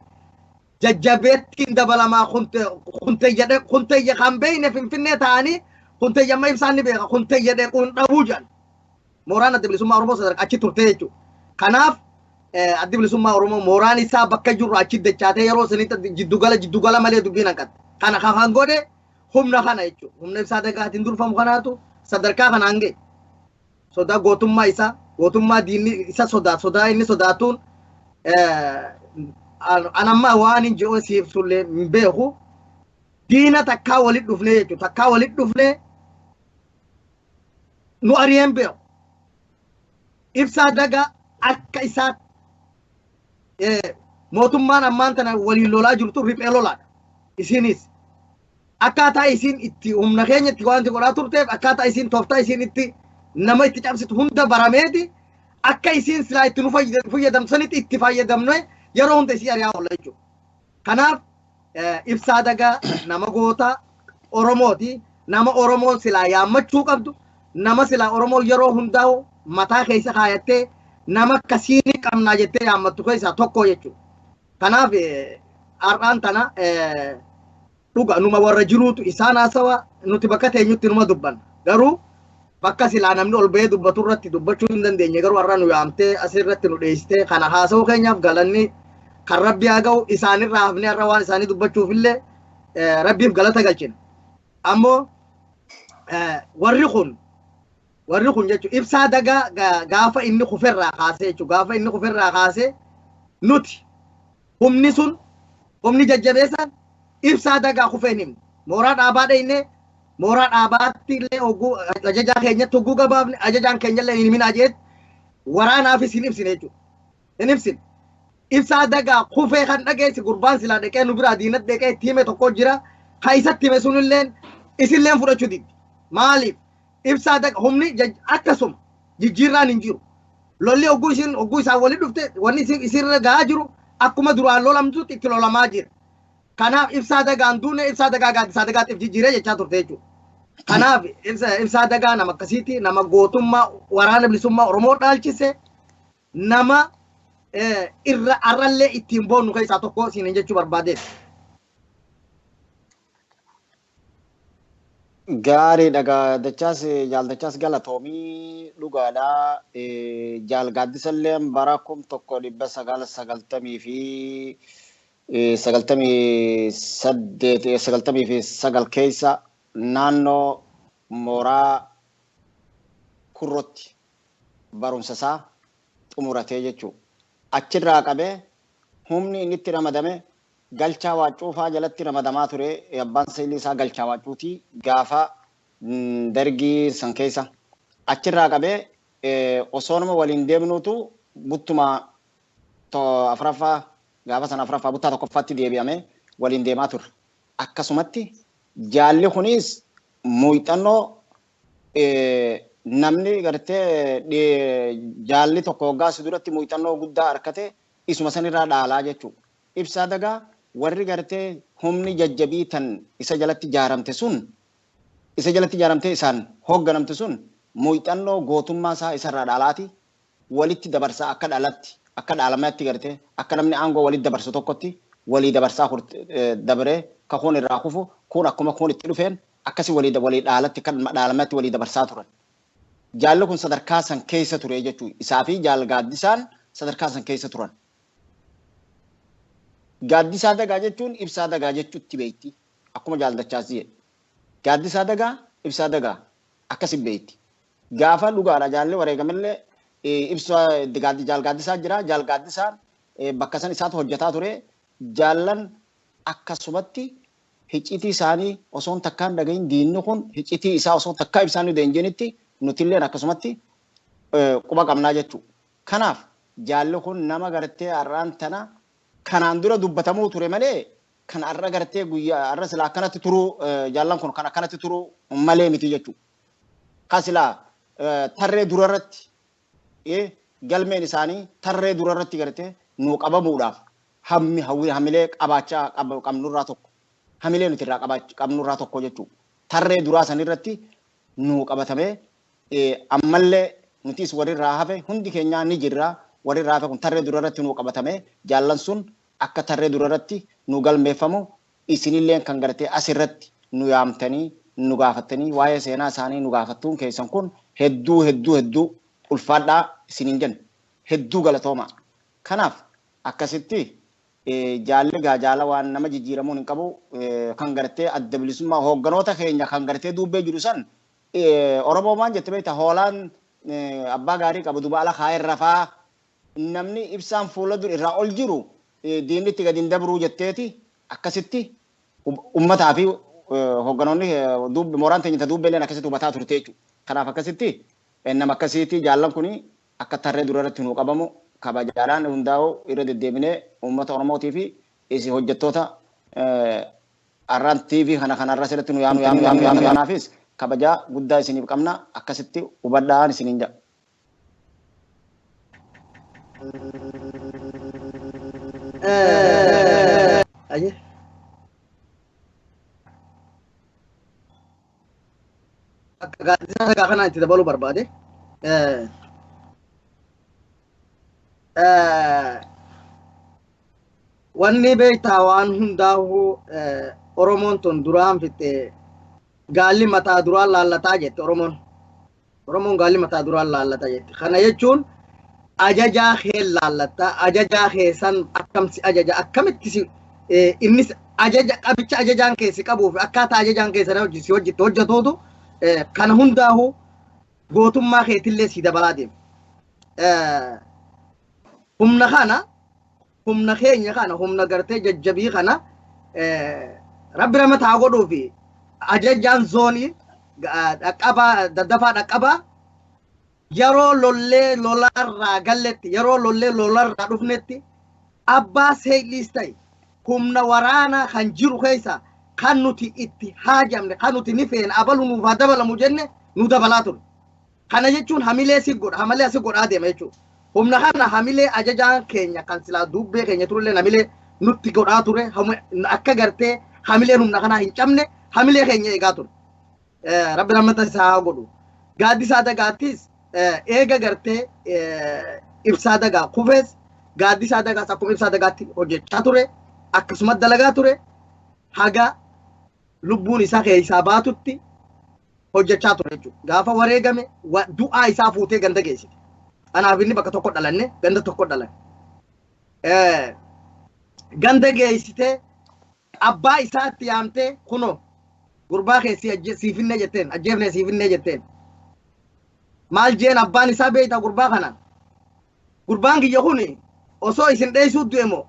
jajjabeettiin dabalamaa kunteyya kan beeyne finfinnee ta'anii kunteyya amma ibsaan ni beeka kunteyya deequun dhabuu jedhan. Mooraan adda bilisummaa Oromoo sadarkaa achi turte jechuudha. Kanaaf adda bilisummaa Oromoo mooraan isaa bakka jiru achi dachaatee yeroo sanitti jiddugala malee dubbiin hanqatte. Kana kan godhe humna kana jechuudha. Humna ibsaa dagaatiin durfamu kanaatu sadarkaa kana hange. Sodaa gootummaa isaa gootummaa diinni isa sodaa inni sodaatuun anamma waan hin jiru siif sullee hin beeku. Diina takkaa walitti dhufnee jechuudha. Takkaa walitti dhufnee nu ariyeen beeku. Ibsaa dagaa akka isaa mootummaan ammaan tana waliin lolaa jirtu riphee lolaadha. Isinis akkaataa isiin itti humna keenya itti waan godhaa turteef akkaataa isiin tooftaa isiin itti nama itti cabsitu hunda barameeti akka isiin silaa itti nu fayyadamsanitti itti fayyadamne yeroo hunda isii ari'aa oolla jechuudha. Kanaaf ibsaa dagaa nama goota Oromooti nama Oromoon silaa yaammachuu qabdu nama silaa Oromoo yeroo hundaa'u mataa keessa kaayattee nama akkasii qabnaa jettee yaammattu keessaa tokko jechuudha. Kanaaf har'aan tana dhuga numa warra jiruutu isaan haasawa nuti bakka teenyutti numa dubbanna. Garuu bakka silaa namni ol bahee dubbatu irratti dubbachuu hin dandeenye garuu har'a nu yaamtee asirratti nu dheessitee kana haasawuu keenyaaf galanni kan rabbi haa ga'u isaanirraa hafnee har'a waan isaanii dubbachuufillee rabbiif galata galchina. Ammoo warri kun warri kun jechuun ibsaa dagaa gaafa inni kufirraa kaasee jechuun gaafa inni kufirraa kaasee nuti humni sun humni jajjabeessan ibsaa dagaa kufeen himne mooraa dhaabaa dhayne mooraa dhaabaatti illee hogguu ajajaa keenyatti hogguu gabaafne ajajaan keenya illee hin himinaa jeet waraanaafis hin ibsine jechuudha hin ibsine ibsaa dagaa kufee kan dhageessi gurbaan silaa dhaqee nu biraa diinat dhaqee itti hime tokko jira ka isatti hime sunilleen isilleen fudhachuu diddi maaliif ibsaa dagaa humni akkasuma jijjiirraan hin jiru lolli hogguu isaan wali dhufte wanni isin gahaa jiru akkuma duraan lolamtutti itti lolamaa jira kanaaf ibsaa dagaan duune ibsaa dagaa gaaddisaa dagaatiif jijjiiree jechaa turte jechuudha kanaaf ibsaa dagaa nama akkasiiti nama gootummaa waraana bilisummaa Oromoo dhaalchise nama irra arrallee ittiin boonnu keessaa tokko siin jechuu barbaadeef. Gaarii dhagaa dachaas jaaldachaas galatoomii dhugaadhaa jaal gaaddisallee bara 1998 fi 98 keessa naannoo mooraa kurrotti barumsa isaa xumuratee jechuudha. Achirraa qabee humni inni itti ramadame galchaa waacuufaa jalatti ramadamaa ture abbaan seelii isaa galchaa waacuutii gaafa dargii san keessa achirraa qabee osoo nama waliin deemnuutu buttuma afraffaa gaafa sana afraffaa buttaa tokkoffaatti deebi'amee waliin deemaa ture. Akkasumatti jaalli kunis muuxannoo namni gartee jaalli tokko hoggaas duratti muuxannoo guddaa harkate isuma sanirraa dhaalaa jechuudha. Ibsaa dagaa warri gartee humni jajjabii tan isa jalatti ijaaramte sun isa jalatti ijaaramte isaan hoogganamte sun muuxannoo gootummaa isaa isarraa dhaalaati walitti dabarsaa akka dhaalatti akka dhaalamaatti gartee akka namni aangoo walitti dabarsu tokkotti walii dabarsaa dabaree ka kun irraa kufu kun akkuma kun itti dhufeen akkasi walii dhaalatti kan dhaalamaatti walii dabarsaa turan. Jaalli kun sadarkaa san keessa ture jechuudha. Isaa fi jaal gaaddisaan sadarkaa san keessa turan. Gaaddisaa dagaa jechuun ibsaa dagaa jechuutti beekti. Akkuma jaaldachaas jedhe. Gaaddisaa dagaa ibsaa dagaa akkasi beekti. Gaafa dhugaadha jaalli wareegamallee ibsaa jaal gaaddisaa jira. Jaal gaaddisaan bakka san isaatu hojjetaa ture. Jaallan akkasumatti hiccitii isaanii osoo takkaan dhagahin diinni kun hiccitii isaa osoo takkaa ibsaan nu deenjenitti nutilleen akkasumatti quba qabnaa jechuudha. Kanaaf jaalli kun nama gartee har'aan tana kanaan dura dubbatamuu ture malee kan har'a gartee guyyaa har'a silaa akkanatti turuu jaallan kun kan akkanatti turuu malee miti jechuudha. Kasilaa tarree durarratti galmeen isaanii tarree durarratti gartee nuu qabamuudhaaf hamilee qabaachaa qabnurraa tokko hamilee nuti irraa qabnurraa tokko jechuudha. Tarree duraa sanirratti nuu qabatamee ammallee nutis walirraa hafe hundi keenyaa ni jirra walirraa hafe kun tarree durarratti nuu qabatamee jaallan sun akka tarree durarratti nu galmeeffamu isinillee kan gartee asirratti nu yaamtanii nu gaafattanii waa'ee seenaa isaanii nu gaafattuun keessan kun hedduu ulfaadhaa isiniin jenna hedduu galatooma. Kanaaf akkasitti jaalli gaajala waan nama jijjiiramuun hin qabu kan gartee adda bilisummaa hoogganoota keenya kan gartee dubbee jiru san Oromoo maan jette beektaa hoolaan abbaa gaarii qabu dubaala kaa'ee rafaa namni ibsaan fuula dur irraa ol jiru diinni itti gadi hin dabruu jetteeti akkasitti ummataa fi hoogganoonni mooraan teenyata duubbeelleen akkasitti hubataa turte jechuudha. Kanaaf akkasitti nama akkasitti jaallan kuni akka tarree durarratti nu qabamu kabajaadhaan hundaa'u irra deddeebinee uummata Oromootii fi hojjettoota arraan TV kanarra sirriitti nu yaamu kanaafis kabajaa guddaa isiniif qabna akkasitti hubadhaan isiniin jedha. Akka gaaddisaa dagaa kanaan itti dabaluu barbaade wanni beektaa waan hundaa'u Oromoon tun duraan fitte gaalli mataa duraan laallataa jette Oromoon gaalli mataa duraan laallataa jette. Kana jechuun ajajaa kee laallataa ajajaa keessan akkamsi ajaja akkamitti innis ajaja qabicha ajajaan keessi qabuuf akkaataa ajajaan keessan hojjetuutu kana hundaa'u gootummaa keetillee si dabalaa deema. Humna keenya kana humna gartee jajjabii kana rabbi ramataa godhuu fi ajajaan zoonii dhaqqabaa daddafaa dhaqqabaa yeroo lollee lolarraa galletti yeroo lollee lolarraa dhufnetti abbaa seeyliis ta'e humna waraanaa kan jiru keessa kan nuti itti haajamne kan nuti ni feene abalu nuuf haa dabalamu jenne nu dabalaa ture. Kana jechuun hamilee si godha hamilee asi godhaa deema jechuudha. Humna kana hamilee ajajaan keenya kan silaa dubbee keenya turellee hamilee nutti godhaa ture akka gartee hamileen humna kanaa hin cabne hamilee keenya eegaa ture. Rabbi rahmata isaa godhu. Gaaddisaa dagaattis eega gartee ibsaa dagaa kufees gaaddisaa dagaas akkuma ibsaa dagaatti hojjechaa ture akkasumas dalagaa ture haga lubbuun isaa keessaa baatutti hojjechaa ture jechuudha. Gaafa wareegame du'aa isaa fuutee ganda geessite. Anaaf inni bakka tokko dhalanne ganda tokko dhalanne. Ganda geessite abbaa isaatti yaamtee kunoo gurbaa keessi siifinne jetteen ajjeefne siifinne jetteen. Maal jeen abbaan isaa beeyta gurbaa kana. Gurbaan kiyya kuni osoo isin dheessuu du'e moo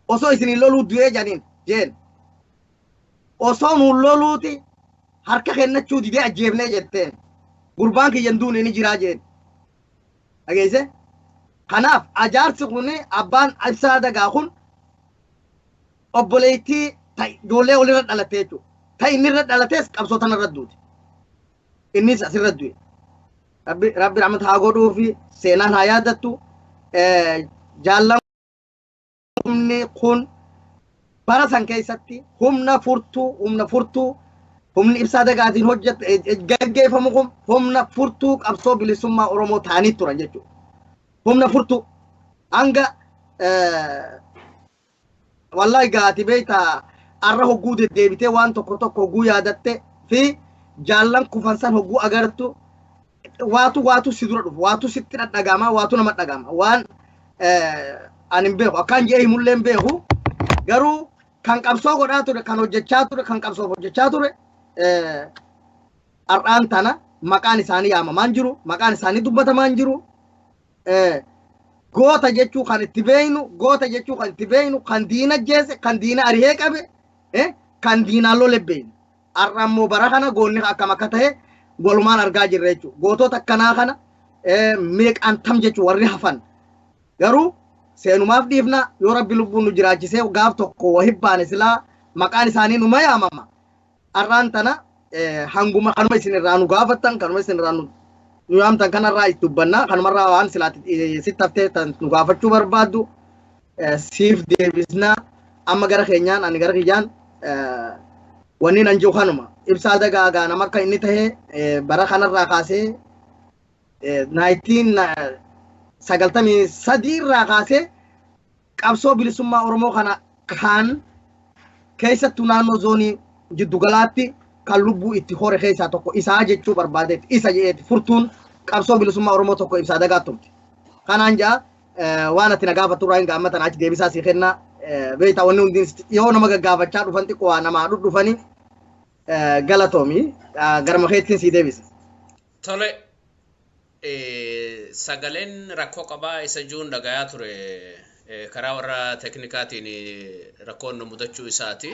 osoo isin loluu du'ee janiin jeen. Osoo nuun loluuti harka kennachuu didee ajjeefnee jetteen. Gurbaan kiyyan duune ni jiraa jeen. Dhageesse? Kanaaf ajaarsi kuni abbaan ibsaa dagaa kun obboleettii ijoollee walirra dhalatee jechuudha. Ta'e inni irra dhalatees qabsoo tana irra duuti. Innis asirra du'e. Rabbi rahmata haa godhuu fi seenaan haa yaadattu. Jaallamni kun bara san keessatti humna furtuu humni ibsaa dagaatiin gaggeeffamu kun humna furtuu qabsoo bilisummaa Oromoo ta'anii turan jechuudha. Humna furtuu hanga wallahi gaati beeyta arra hogguu deddeebitee waan tokko hogguu yaadatte fi jaallan kufansan hogguu agartu waatu si dura dhufu waatu sitti dhadhagama waatu nama dhagama waan ani hin beeku akkaan jee himullee hin beeku garuu kan qabsoo godhaa ture kan hojjechaa ture kan qabsoo hojjechaa ture har'aan tana maqaan isaanii yaamamaan jiru maqaan isaanii dubbatamaan jiru goota jechuu kan itti beeynu kan diina jeesse kan diina arihee qabe kan diinaa lole beeynu har'a immoo bara kana goonni akkam akka ta'e walumaan argaa jirra jechuudha. Gootota akkanaa kana meeqaan tam jechuudha warri hafan garuu seenumaaf dhiifna yoo rabbi lubbuun nu jiraachisee gaaf tokko wahibbaane silaa maqaan isaanii numa yaamama. Har'aan tana hanguma kanuma isin irraa nu gaafattan kanuma isin irraa nu yaamtan kanarraa itti dubbanna kanumarraa waan silaatti sitti haftee nu gaafachuu barbaaddu siif deebisna amma gara keenyaan ani gara kiyyaan wanni nan jiru kanuma ibsaa dagaagaa nama akka inni tahee bara kanarraa kaasee 1993 irraa kaasee qabsoo bilisummaa Oromoo kana kan keessattuu naannoo zoonii jiddugalaatti kan lubbuu itti hore keessaa tokko isaa jechuu barbaadeet isa jedheeti furtuun qabsoo bilisummaa Oromoo tokko ibsaa dagaa turte. Kanaan jaa waan ati na gaafattu irraa hin gaammatan achi deebisaa si kenna beektaa wanni hundi yoo nama gaggaafachaa dhufan xiqqoo namaa dhufanii galatoomi garma keettiin si deebisa. Tole sagaleen rakkoo qabaa isa juun dhagayaa ture karaa warra teknikaatiin rakkoon nu mudachuu isaati.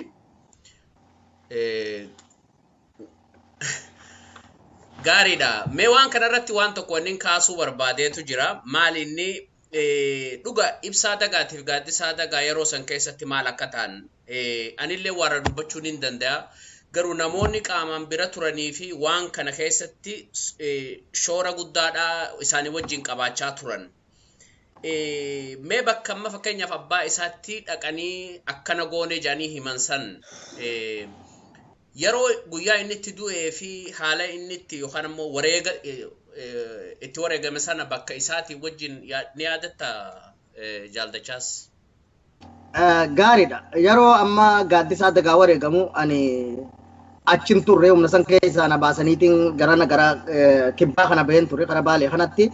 Gaariidha. Mee waan kanarratti waan tokko wanni kaasuu barbaadeetu jira. Maal inni dhuga ibsaa dagaatiif gaaddisaa dagaa yeroo san keessatti maal akka ta'an anillee warra dubbachuu ni danda'a. Garuu namoonni qaamaan bira turanii fi waan kana keessatti shoora guddaadhaa isaanii wajjin qabaachaa turan. Mee bakka amma fakkeenyaaf abbaa isaatti dhaqanii akkana goone jedhanii himan san yeroo guyyaa inni itti du'ee fi haala inni itti yookaan immoo wareega itti wareegame sana bakka isaatii wajjin ni yaadatta jaaldachaas. Gaariidha. Yeroo amma gaaddisaa dagaa wareegamu ani achin turre humna san keessaa na baasaniitiin gara kibbaa kana baheen turre karaa baalee kanatti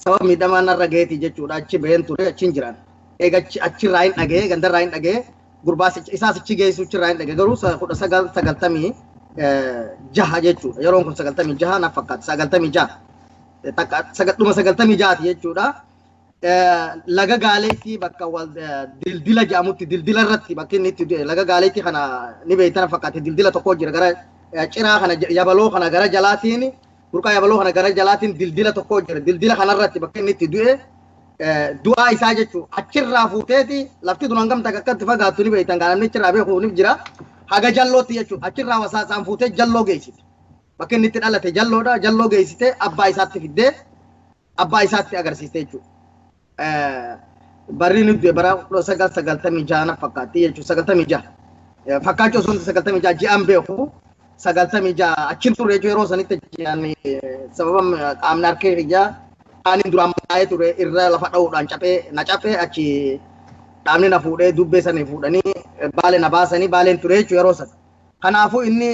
sababa miidhamaa narra gaheeti jechuudha achi baheen turre achiin jiran. Egaa achirraa hin dhagee gandarraa hin dhagee gurbaa isaa sichi geessu achirraa hin dhagee garuu 1990 jaha jechuudha. Yeroon kun 96 na fakkaata 96. Sagadhuma 96 jechuudha. Laga gaaleetti bakka wal dildila jedhamutti dildila irratti bakki inni itti laga gaaleetti kana ni beeytan fakkaate dildila tokko jira gara ciraa kana yabaloo kana gara jalaatiin burqaa yabaloo kana gara jalaatiin dildila tokko jira dildila kana irratti bakki inni itti du'e du'aa isaa jechuudha. Achirraa fuuteeti lafti dunan gamta akkatti fagaattu ni beeytan gaanamni achirraa beeku ni jira. Haga jallootti jechuudha. Achirraa wasaasaan fuutee jalloo geessite. Bakki inni itti dhalate jalloodha. Jalloo geessite abbaa isaatti fiddee abbaa isaatti agarsiiste jechuudha. Barri nuti bara 996 fakkaatti jechuudha. 96. Fakkaachuu sun 96 ji'aan beeku. 96 achiin turre jechuudha yeroo sanitti yani sababa qaamni harkee hiyyaa qaaniin duraan baay'ee ture irra lafa dha'uudhaan na capee achi dhaabni na fuudhee dubbee sanii fuudhanii baalee na baasanii baaleen ture jechuudha yeroo sana. Kanaafuu inni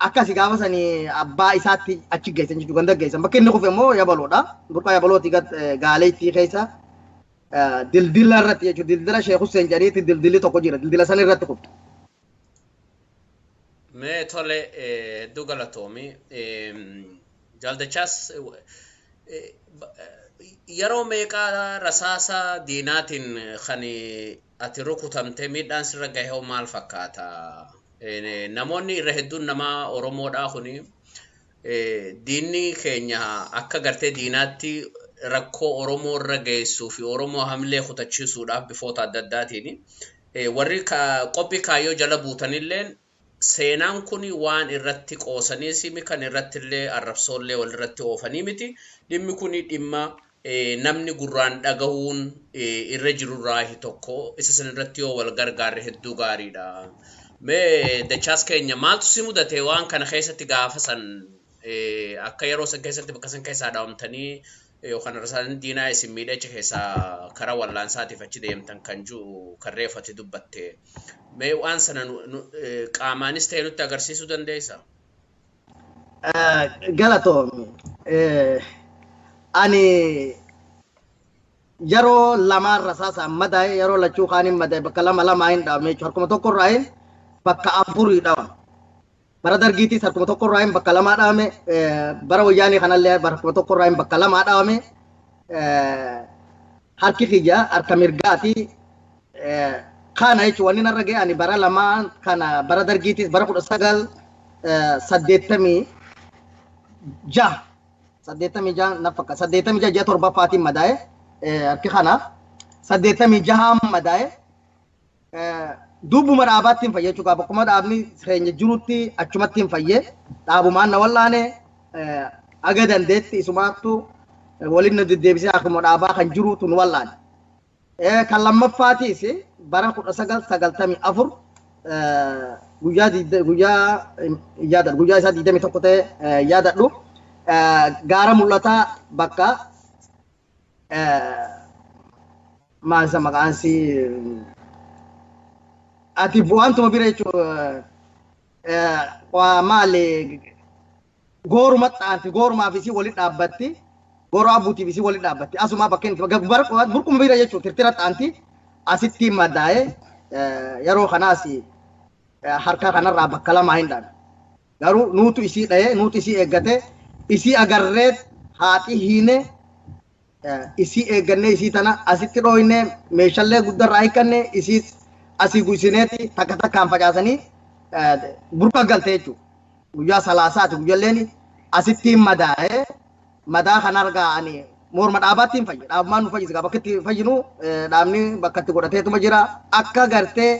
akkasi gaafa sanii abbaa isaatti achi geessan jechuudha ganda geessan. Bakki inni kufe immoo yabaloodha. Burqaa yabalooti gaaleetti keessa dildila irratti jechuudha. Dildila Sheekh Hussein jedhaniiti dildilli tokko jira. Dildila san irratti kufe. Mee tole hedduu galatoomi. Jaaldachaas yeroo meeqa rasaasa diinaatiin kan ati rukutamte miidhaan sirra gahee maal fakkaata? Namoonni irra hedduun nama Oromoodhaa kuni diinni keenya akka gartee diinaatti rakkoo Oromoo irra geessuu fi Oromoo hamilee kutachiisuudhaaf bifoota adda addaatiin warri qophii kaayyoo jala buutanillee seenaan kuni waan irratti qoosaniis kan irratti illee arrabsoollee walirratti oofanii miti. Dhimmi kuni dhimma namni gurraan dhagahuun irra jirurraa tokko isa san irratti yoo wal gargaarre hedduu gaariidha. Mee dachaas keenya maaltu si mudate waan kana keessatti gaafa san akka yeroo san keessatti bakka san keessaa dhaawamtanii yookaan rasaan diinaa isin miidhacha keessaa karaa wallaansaatiif achi deemtan kan jiru kan reeffate dubbatte. Mee waan sana qaamaanis ta'e nutti agarsiisuu dandeessaa? Galatoomi. Ani yeroo lamaan rasaasaan madaa'e yeroo lachuu kaaniin madaa'e bakka lama hin dhaabne jechuudha. Harkuma tokko irraa hin bakka afurii dhawan. Bara dargiitis harkuma tokko irraa hin bakka lamaa dhaame. Bara wayyaanii kanallee harkuma tokko irraa hin bakka lamaa dhaame. Harki kiyya harka mirgaati. Kana jechuun wanni narra ga'e ani bara lamaan kana bara dargiitis bara 1986 na fakkaata 86 ji'a torbaffaatiin madaa'e harki kana 86 madaa'e duubuma dhaabaatti hin fayyee jechuudha bakkuma dhaabni keenya jirutti achumatti hin fayyee dhaabumaan na wallaane aga dandeetti isumaattu waliin na deddeebisee akkuma dhaabaa kan jirutu nu wallaane. Kan lammaffaatiis bara 1994 guyyaa isaa 21 ta'e yaadadhu. Gaara mul'ataa bakka maal isa maqaansi ati bu'aantuma bira jechuudha maali gooruma xaanti goorumaaf isii walitti dhaabbatti gooroo abbuutiif isii walitti dhaabbatti asuma bakka inni burquma bira jechuudha tirtira xaanti asitti madaa'e yeroo kanaas harka kanarraa bakka lamaa hin dhaabne garuu nuutu isii dha'ee nuutu isii eeggate isi agarreet haati hiine isi eeggannee isii tana asitti dhooyne meeshaalee guddarraa hiikanne isii asii guisineeti takka takkaan facaasanii burqa galte jechuudha. Guyyaa salaasaati guyyaalleen asitti madaa'ee madaa kan argaani morma dhaabaatti hin fayyi dhaabumaan nu fayyisa bakka itti fayyinu dhaabni bakka itti godhateetuma jira akka gartee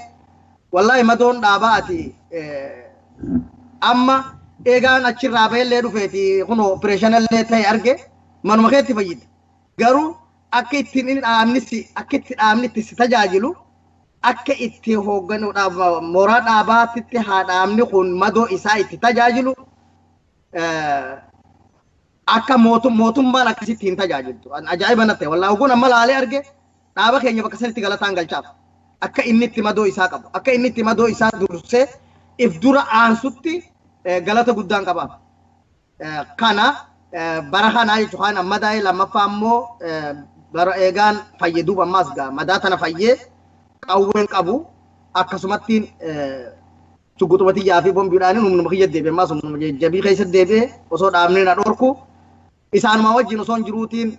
wallaahi madoon dhaabaa ati amma eegaan achirraa bahee dhufeeti kun opereeshinallee ta'e arge manuma keetti fayyida garuu akka ittiin inni dhaabni itti si tajaajilu akka itti hoogganuudhaaf mooraa dhaabaatti haa dhaabni kun madoo isaa itti tajaajilu akka mootummaan akkasitti hin tajaajiltu ajaa'iba na ta'e wallaahi oguun amma laalee arge dhaaba keenya bakka sanitti galataan galchaaf akka inni itti madoo isaa qabu akka inni itti madoo isaa dursee if dura aansutti galata guddaan qaba. Kana bara kanaa jechuun amma daa'ee lammaffaa immoo bara eegaan fayyaduu ammaas gaa madaa tana fayyee qawween qabu akkasumatti Sugutubati jaafi bombiidhaan humna makiyya deebi'e ammaas humna jabii keessa deebi'e osoo dhaabnee na dhorku isaanuma wajjin osoo hin jiruutiin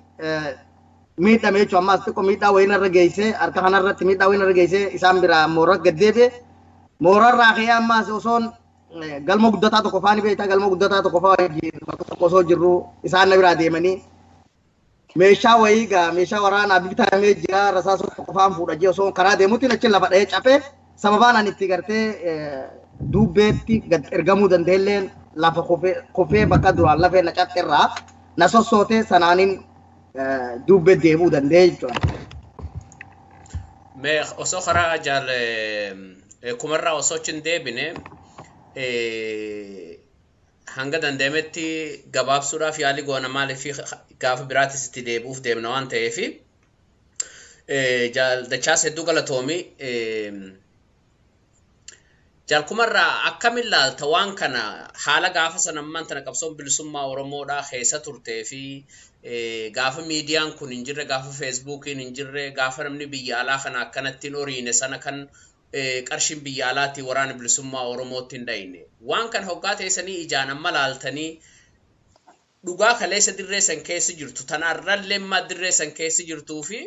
miidhame jechuudha ammaas xiqqoo miidhaa wayii narra geessee harka kanarratti miidhaa wayii narra geessee isaan biraa mooraa gad deebi'e moorarraa ka'ee ammaas osoon galma guddataa tokko faani beektaa galma guddataa tokko faa wajjin bakka tokko osoo jirru isaan na biraa deemanii meeshaa wayii gaa meeshaa waraanaa bitamee jira rasaasa tokko faan fuudha jee osoo karaa deemuutiin achi lafa dha'ee capee sababaan ani itti gartee dubbeetti gad ergamuu danda'elleen lafa kofee bakka duraan lafee na capxirraa na sossootee sanaaniin dubbee deemuu danda'e jechuudha. Mee osoo karaa jaal kumarraa osoo hin deebine hanga dandeemetti gabaabsuudhaaf yaalii goona maaliif gaafa biraatis itti deebi'uuf deemna waan ta'eef dachaas hedduu galatoomi. Jalkumarraa akkamiin laalta waan kana haala gaafa san ammaan tana qabsoon bilisummaa Oromoodhaa keessa turtee fi gaafa miidiyaan kun hin jirre gaafa feesbuukiin hin jirre gaafa namni biyya alaa kana akkanatti horiine sana kan qarshiin biyya alaatti waraana bilisummaa Oromootti hin dhayine waan kan hoggaa teessanii ijaan amma laaltanii dhugaa kaleessa dirree san keessa jirtu tanarrallee immaa dirree san keessa jirtuu fi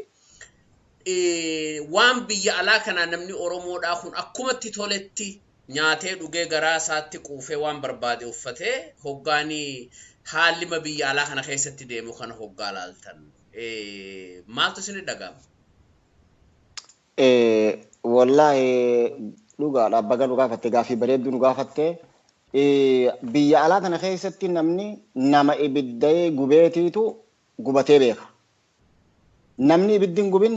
waan biyya alaa kana namni Oromoodhaa kun akkumatti toletti nyaatee dhugee garaa isaatti quufee waan barbaade uffatee hoggaanii haalli biyya alaa kana keessatti deemu kana hoggaa laaltan maaltu isin dhaga'ama? Wallahi dhugaadha baga nu gaafatte gaafii bareedduu nu gaafatte biyya alaa kana keessatti namni nama ibiddee gubeetiitu gubatee beeka. Namni ibiddi hin gubin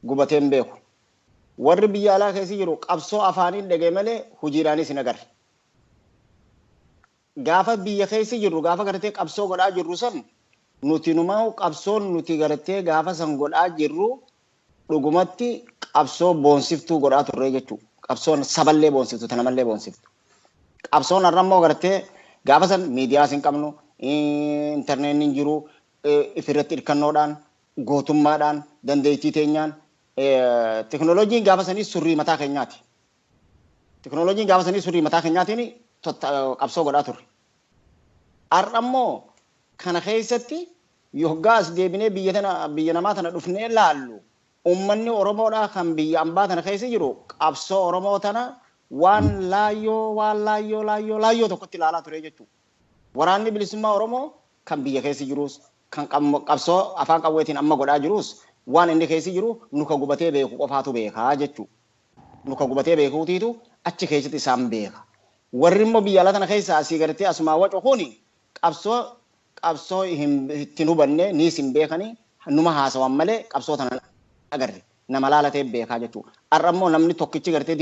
gubatee hin beeku. Warri biyya alaa keessa jiru qabsoo afaaniin dhagee malee hojiidhaanis hin agarre. Gaafa biyya keessa jirru gaafa gartee qabsoo godhaa jirru san nuti numaa qabsoon nuti gartee gaafa san godhaa jirru dhugumatti qabsoo boonsiftuu godhaa turre jechuudha. Qabsoon saballee boonsiftu tanamallee boonsiftu. Qabsoon har'ammoo gartee gaafa san miidiyaas hin qabnu intarneetiin hin jiru ifirratti hirkannoodhaan gootummaadhaan dandeettii teenyaan teknooloojiin gaafa sanii surrii mataa keenyaati. Teknooloojiin gaafa sanii surrii mataa keenyaatiin qabsoo godhaa turre. Har'ammoo kana keessatti yoggaa as deebinee biyya namaa tana dhufnee laallu ummanni Oromoodhaa kan biyya ambaa tana keessa jiru qabsoo Oromoo tana waan laayyoo tokkotti ilaalaa ture jechuudha. Waraanni bilisummaa Oromoo kan biyya keessa jirus kan qabsoo afaan qawweetiin amma godhaa jirus waan inni keessa jiru nuka gubatee beeku qofaatu beekaa jechuudha. Nuka gubatee beekuutiitu achi keessatti isaan beeka. Warri immoo biyya alaa tana keessa asii gartee asumaa waco kuni qabsoo ittiin hubanne niis hin beekanii numa haasawan malee qabsoo tana agarre nama laalatee beekaa jechuudha. Har'ammoo namni tokkichi gartee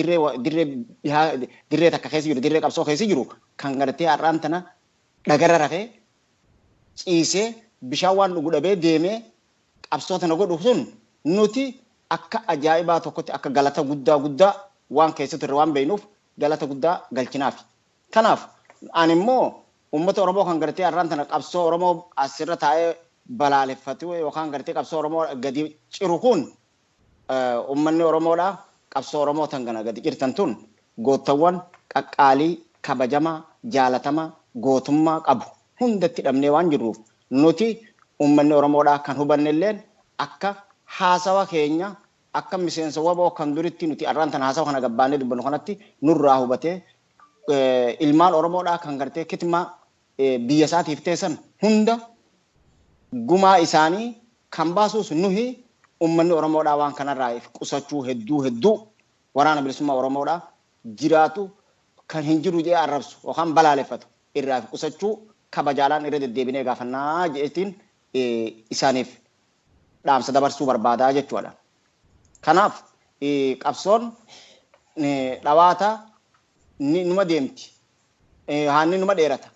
dirree takka keessa jiru dirree qabsoo keessa jiru kan gartee har'aan tana dhagarra rafee ciisee bishaan waan dhugu dhabee deemee qabsoo tana godhu sun nuti akka ajaa'ibaa tokkotti akka galata guddaa waan keessa turre waan beeknuuf galata guddaa galchinaaf. Kanaaf ani immoo uummata Oromoo kan gartee har'aan tana qabsoo Oromoo asirra taa'ee balaaleffatu yookaan gartee qabsoo Oromoo gadi ciru kun uummanni Oromoodhaa qabsoo Oromoo tan kana gadi cirtan tun gootawwan qaqqaalii kabajamaa jaalatamaa gootummaa qabu hundatti dhabnee waan jirruuf nuti uummanni Oromoodhaa kan hubannelleen akka haasawa keenya akka miseensa waboo kan duritti nuti har'aan tana haasawa kana gabbaannee dubbannu kanatti nurraa hubatee ilmaan Oromoodhaa kan gartee kitmaa biyya isaatiif teessan hunda gumaa isaanii kan baasus nuhi uummanni Oromoodhaa waan kanarraa qusachuu hedduu waraana bilisummaa Oromoodhaa jiraatu kan hin jiru jee arrabsu yookaan balaaleffatu irraa qusachuu kabajaalaan irra deddeebinee gaafannaa jeetiin isaaniif dhaamsa dabarsuu barbaadaa jechuudha. Kanaaf qabsoon dhawaata numa deemti. Haanni numa dheerata.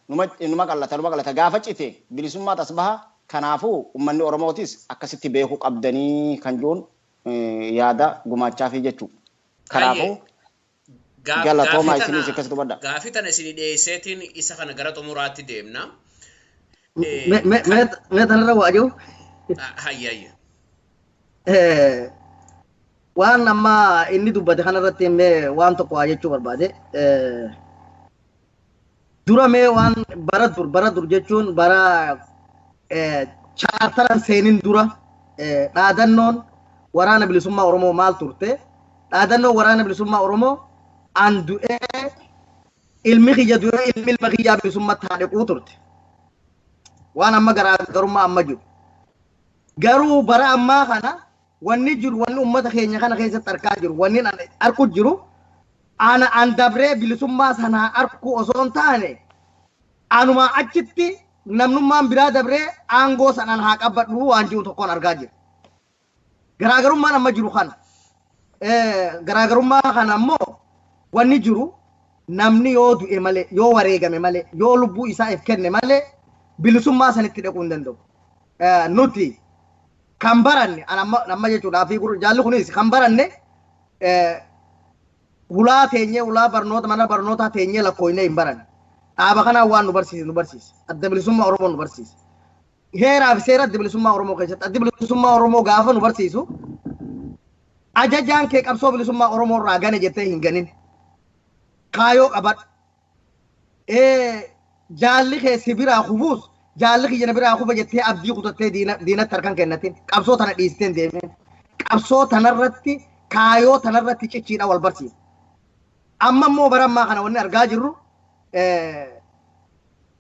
Numa qallata. Gaafa cite bilisummaa tasbaha kanaafuu uummanni Oromootis akkasitti beekuu qabdanii kan jiruun yaada gumaachaa fi jechuudha. Kanaafuu galatoomaa isinis akkasitti badda. Gaafii tana isin dhiyeesseetiin isa kana gara xumuraatti deemna. Mee tanarra waa jiru? Hayya. waan amma inni dubbate kanarratti mee waan tokko haa jechuu barbaade. Dura mee waan bara dur jechuun bara chaartaran seenin dura dhaadannoon waraana bilisummaa Oromoo maal turte? Dhaadannoon waraana bilisummaa Oromoo an du'ee ilmi kiyya du'ee ilmi ilma kiyyaa bilisummaatti haadhaquu turte. Waan amma garaagarummaa amma jiru. Garuu bara ammaa kana wanni jiru wanni ummata keenya kana keessatti argaa jiru wanni arku jiru ana an dabree bilisummaa sana arku osoo hin taane anuma achitti namnummaan biraa dabree aangoo sanaan haa qabbadhu waan jiru tokkoon argaa jira. Garaagarummaan amma jiru kana garaagarummaa kana ammoo wanni jiru namni yoo du'e malee yoo wareegame malee yoo lubbuu isaa if kenne malee bilisummaa sanitti dhaquu hin danda'u. Nuti kan baranne amma jechuudha fi jaalli kunis kan baranne ulaa teenyee ulaa barnoota mana barnootaa teenyee lakkooyne hin baranne. Dhaaba kanaan waan nu barsiise. Adda bilisummaa Oromoo nu barsiise. Heeraa fi seera adda bilisummaa Oromoo keessatti adda bilisummaa Oromoo gaafa nu barsiisu ajajaan kee qabsoo bilisummaa Oromoo irraa gane jettee hin ganin. Kaayoo qabadhu. Jaalli kee si biraa kufuus jaalli kiyya biraa kufa jettee abdii kutattee diinatti harkan kennatin qabsoo tana dhiisteen deemeen qabsoo tanarratti kaayoo tanarratti cicciidha wal barsiisa. Amma immoo bara ammaa kana wanni argaa jirru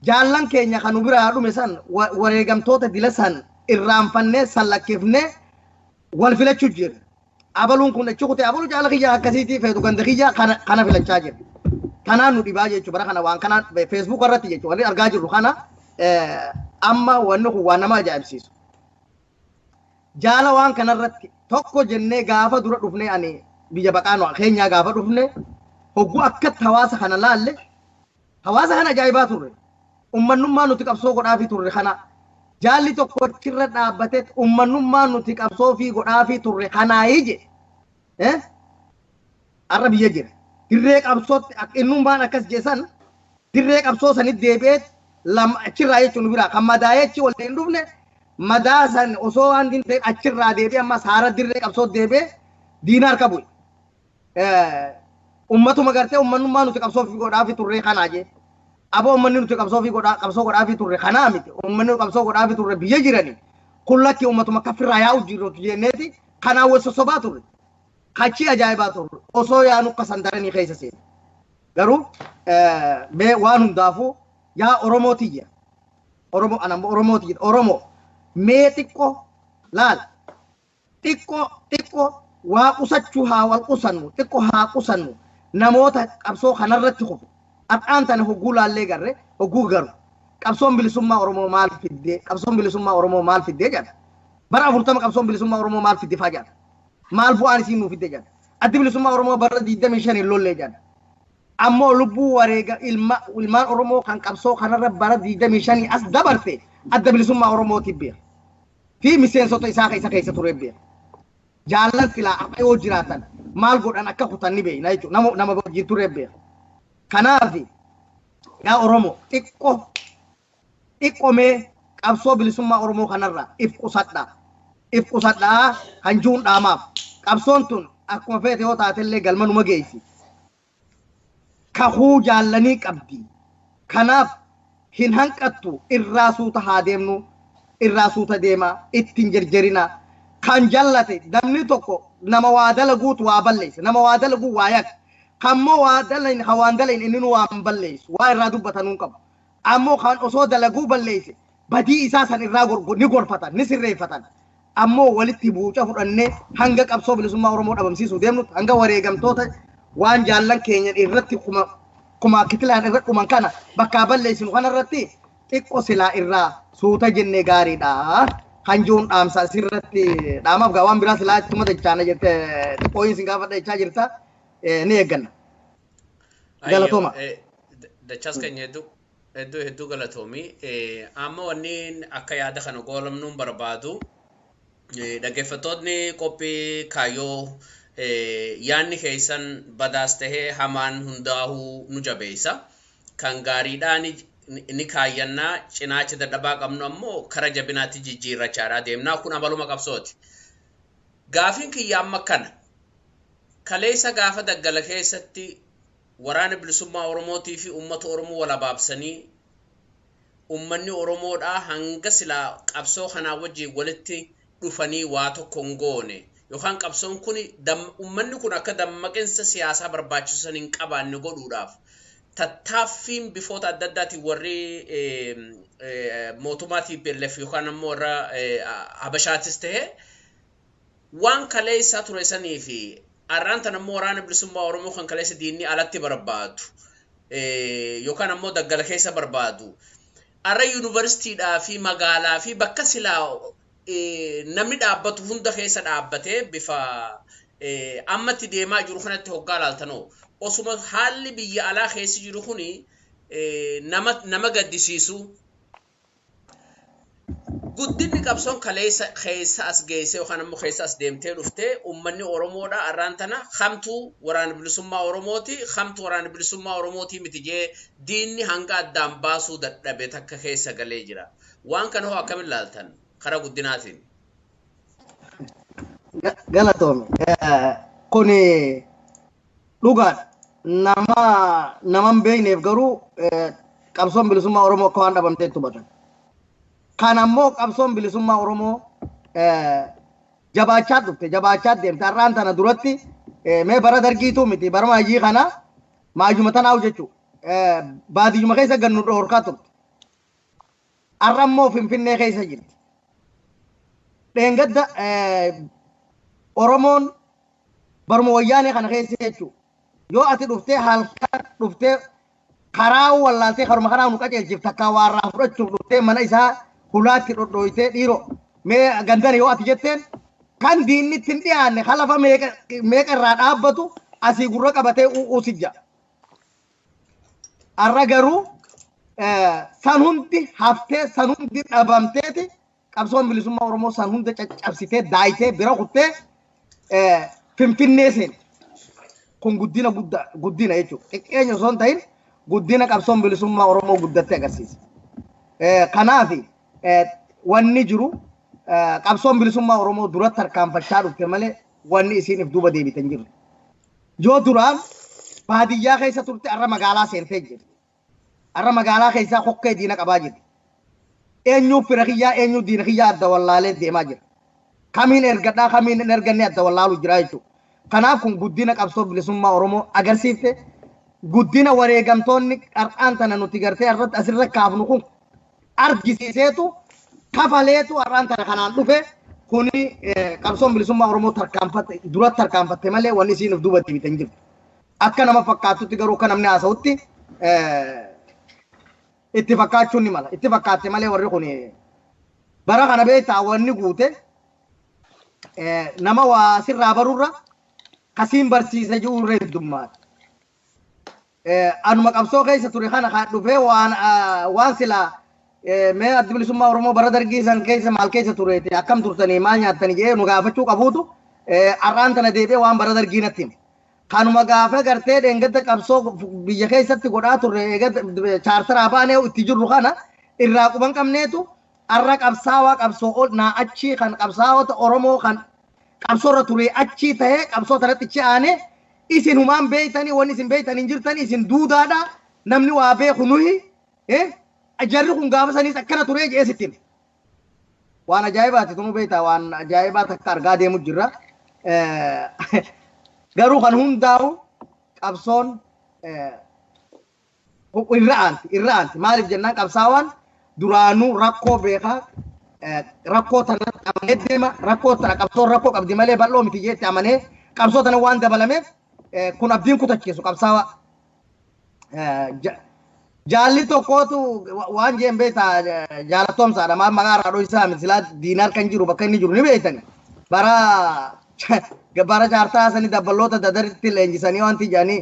jaallan keenya kan biraa dhume san wareegamtoota dila san irraanfannee sallakkifnee wal filachuu jira. Abaluun kun achi kutee abaluu jaala kiyya akkasiitii feetu ganda kiyya kana filachaa jira. Kanaan nu dhibaa jechuudha bara kana waan kanaan Facebook irratti jechuudha wanni argaa jirru kana amma wanni kun waan nama ajaa'ibsiisu. Jaala waan kanarratti tokko jennee gaafa dura dhufnee ani biyya baqaanoo keenyaa gaafa dhufnee hogguu akkatti hawaasa kana laalle hawaasa kana ajaa'ibaa turre. Ummannummaa nuti qabsoo godhaafii turre kana jaalli tokko achirra dhaabbatee ummannummaa nuti qabsoo fi godhaafii turre kanaa ije arra biyya jira. Dirree qabsootti innummaan akkas jeesan dirree qabsoo sanit deebi'ee lama achirraa jechuun biraa kan madaa'ee achi wal hin dhufne madaa san osoo waan din ta'e achirraa deebi'ee amma saara dirree qabsoo deebi'ee diina harka bu'e. Ummatuma gartee ummannummaa nuti qabsoo fi godhaafii turre kanaa jee. Aba ummanni nuti qabsoo godhaafii turre kanaa miti. Ummanni qabsoo godhaafii turre biyya jirani. Kun lakki ummatuma kaffirraa yaa'u jiru jenneeti kanaa wal sosobaa turre. Kachi ajaa'ibaa turre. Osoo yaanu qasandaranii keessa seena. Garuu mee waan hundaafuu yaa Oromootiyya. Oromootiyya. Oromoo mee xiqqoo laal. Xiqqoo waa qusachuu haa wal qusannu. Xiqqoo haa qusannu. Namoota qabsoo kanarratti kufu. Afaan tana hogguu laallee garre hogguu garu. Qabsoon bilisummaa Oromoo maal fiddee? Qabsoon bilisummaa Oromoo maal fiddee jedha? Bara 40 qabsoon bilisummaa Oromoo maal fiddee faa jedha? Maal bu'aan isiin nuuf fiddee jedha? Addi bilisummaa Oromoo bara 25 hin lollee jedha. Ammoo lubbuu wareega ilmaan Oromoo kan qabsoo kanarra bara 25 as dabarte adda bilisummaa Oromootiif beeka. Fi miseensota isaa keessa ture beeka. Jaallan silaa akka yoo jiraatan maal godhan akka kutanni beekna jechuudha. Nama wajjin ture beeka. Kanaaf yaa Oromoo xiqqoomee qabsoo bilisummaa Oromoo kanarra if qusadhaa kan jiruun dhaamaaf qabsoon tun akkuma feete yoo taatellee galma numa geessi. Kahuu jaallanii qabdi. Kanaaf hin hanqattu irraa suuta haa deemnu irraa suuta deemaa ittiin jarjarina kan jallate namni tokko nama waa dalaguutu waa balleessa nama waa dalaguu waa yakka. Kammoo waa dalain hawaan dalain inni nu waan balleessu waa irraa dubbatanuu qabu. Ammoo kan osoo dalaguu balleesse badii isaa san irraa ni gorfatan ni sirreeffatan. Ammoo walitti buuca fudhannee hanga qabsoo bilisummaa Oromoo dhabamsiisuu deemnu hanga wareegamtoota waan jaallan keenya irratti kuma kitilaan irratti dhuman kana bakka balleessinu kanarratti xiqqoo silaa irraa suuta jennee gaariidha. Kan jiruun dhaamsa sirratti dhaamaaf gaa waan biraa silaa ittuma dachaana jette xiqqooyin sin gaafa dachaa jirta. Ni eegganna. Galatooma. Dachaas keenya hedduu galatoomi. Amma wanni akka yaada kana goolamnuun barbaadu dhaggeeffattoonni qophii kaayyoo yaanni keessan badaas tahee hamaan hundaa'uu nu jabeessa. Kan gaariidhaan ni kaayyannaa cinaacha dadhabaa qabnu ammoo kara jabinaatti jijjiirrachaadhaa deemnaa kun amaluma qabsooti. Gaafiin kiyya amma kana kaleessa gaafa daggala keessatti waraana bilisummaa Oromootii fi uummata Oromoo wala baabsanii ummanni Oromoodhaa hanga silaa qabsoo kanaa wajjin walitti dhufanii waa tokko hin goone yookaan qabsoon kun ummanni kun akka dammaqinsa siyaasaa barbaachisan hin qabaanne godhuudhaaf tattaaffiin bifoota adda addaatiin warri mootummaa TPLF yookaan ammoo warra Habashaatis ta'e waan kaleessaa ture sanii fi arraantan ammoo waraana bilisummaa Oromoo kan kaleessa diinni alatti barbaadu yookaan ammoo daggala keessa barbaadu arra yuunivarsiitiidhaa fi magaalaa fi bakka silaa namni dhaabbatu hunda keessa dhaabbatee bifa ammatti deemaa jiru kanatti hoggaa laaltanoo osuma haalli biyya alaa keessa jiru kuni nama gaddisiisu guddinni qabsoon kaleessa keessa as geesse yookaan ammoo keessa as deemtee dhuftee ummanni Oromoodha arraan tana hamtuu waraana bilisummaa Oromooti hamtuu waraana bilisummaa Oromooti miti jee diinni hanga addaan baasuu dadhabe takka keessa galee jira waan kana hoo akkamiin laaltan karaa guddinaatiin galatoome kuni dhugaadha naman beekneef garuu qabsoon bilisummaa Oromoo akka waan dhabamteetti hubatan kan ammoo qabsoon bilisummaa Oromoo jabaachaa dhufte jabaachaa deemte arraan tana duratti mee bara dargiituu miti bara maayii kana maayuma tanaa'u jechuu baadiyyuma keessa gannu dhoorkaa turte arra ammoo Finfinnee keessa jirti dheengadda Oromoon baruma wayyaanee kana keessa jechuu yoo ati dhuftee halkan dhuftee karaa wallaaltee karuma karaa nu qajeelchifte akka waarraa fudhachuuf dhuftee mana isaa hulaatti dhodhooytee dhiiroo mee gandana yoo ati jetteen kan diinni ittiin dhiyaanne halafa meeqa irraa dhaabbatu asii gurra qabatee uusijja arra garuu san hundi haftee san hundi dhabamteeti qabsoon bilisummaa Oromoo san hunda caccabsitee daayitee bira kuttee Finfinnee seente kun guddina jechuudha xiqqeenya osoo hin ta'in guddina qabsoon bilisummaa Oromoo guddattee agarsiisa kanaaf wanni jiru qabsoon bilisummaa Oromoo duratti harkaanfachaa dhufte malee wanni isiiniif duuba deebitan jiru yoo duraan baadiyyaa keessa turte arra magaalaa seentee jirti arra magaalaa keessaa hokkee diina qabaa jirti eenyu fira kiyyaa eenyu diina kiyyaa adda wallaalee deemaa jira kamiin ergadhaa kamiin hin erganne adda wallaaluu jira jechuudha kanaaf kun guddina qabsoo bilisummaa Oromoo agarsiifte guddina wareegamtoonni qarqaan tana nuti gartee irratti asirra kaafnu kun argisiiseetu kafaleetu arraan tana kanaan dhufe kuni qabsoon bilisummaa Oromoo duratti tarkaanfatte malee wanni isiiniif duuba deebitan jirtu akka nama fakkaatutti garuu akka namni haasa'utti itti fakkaachuun ni mala itti fakkaatte malee warri kun bara kana beektaa wanni guute nama waa sirraa barurra kasiin barsiisa jiru irra heddummaadha anuma qabsoo keessa ture kana kan dhufee waan silaa mee addi bilisummaa Oromoo bara dargii san keessa maal keessa tureeti akkam turtanii maal nyaattanii jee nu gaafachuu qabuutu arraan tana deebi'ee waan bara dargii natti hime kanuma gaafa gartee dheengadda qabsoo biyya keessatti godhaa turre chaartaraa baanee itti jirru kana irraa quban qabneetu arra qabsaawaa qabsoo ol naa achii kan qabsaawota Oromoo kan qabsoorra ture achii ta'ee qabsoo tanatti ichi aanee isin humaan beeytanii wanni isin beeytanii jirtanii isin duudaadha namni waa beeku nuhi jarri kun gaafa saniis akkana ture jee sittin waan ajaa'ibaati tunu beeytaa waan ajaa'ibaa takka argaa deemu jirra garuu kan hundaa'u qabsoon irra aanti maaliif jennaan qabsaawaan duraanuu rakkoo beekaa rakkoo tana amanee deema rakkoo tana qabsoon rakkoo qabdi malee bal'oo miti jeetti amanee qabsoo tana waan dabalameef kun abdiin kutachiisu qabsaawa jaalli tokkootu waan jeen beektaa jaalattoomsaadha maal maqaa irraa dho'isaa misilaa diinaar kan jiru bakka inni jiru ni beektani bara jaartaa sanii dabballoota dadaritti leenjisanii wanti jedhanii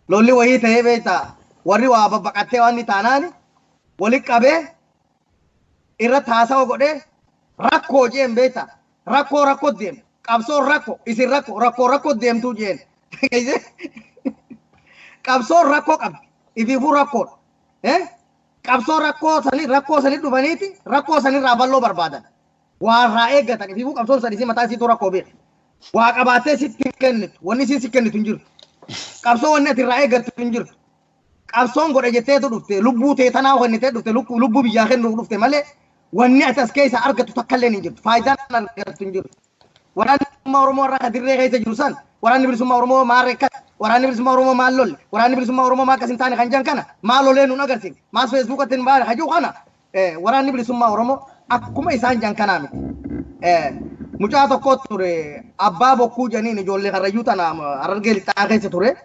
lolli wayii ta'ee beektaa warri waa babbaqattee waan taanaani wali qabee irra taasawa godhee rakkoo jeen beektaa rakkoo deemu qabsoon rakko isin rakkoo deemtuu jeen qabsoon rakkoo qabdi ifiifuu rakkoodha qabsoo rakkoo sanii dhufaniiti rakkoo sanirraa balloo barbaadan waan irraa eeggatan ifiifuu qabsoon sadisii mataa isiitu rakkoo beeku Waaqabaatee sitti kennitu wanni isin si kennitu hin jirtu. Qabsoo wanni ati irraa eeggattu hin jirtu. Qabsoon godhe jetteetu dhufte lubbuu tee tanaa kennitee dhufte lubbuu biyyaa kennuuf dhufte malee wanni ati as keessa argattu takka illee hin jirtu. Faayidaan argattu hin jirtu. Waraanni bilisummaa Oromoo irraa kan dirree keessa jiru san waraanni bilisummaa Oromoo maal rekkata waraanni bilisummaa Oromoo maal lolle waraanni bilisummaa Oromoo maal akkas hin taane kan jan kana maal lolee nuun agarsiifne maal feesbuukatti hin baane hajuu kana waraanni bilisummaa Oromoo akkuma isaan jan kanaa miti. Mucaa tokko ture abbaa bokkuu janiin ijoollee karrayyuu tana Harargee lixaa keessa ture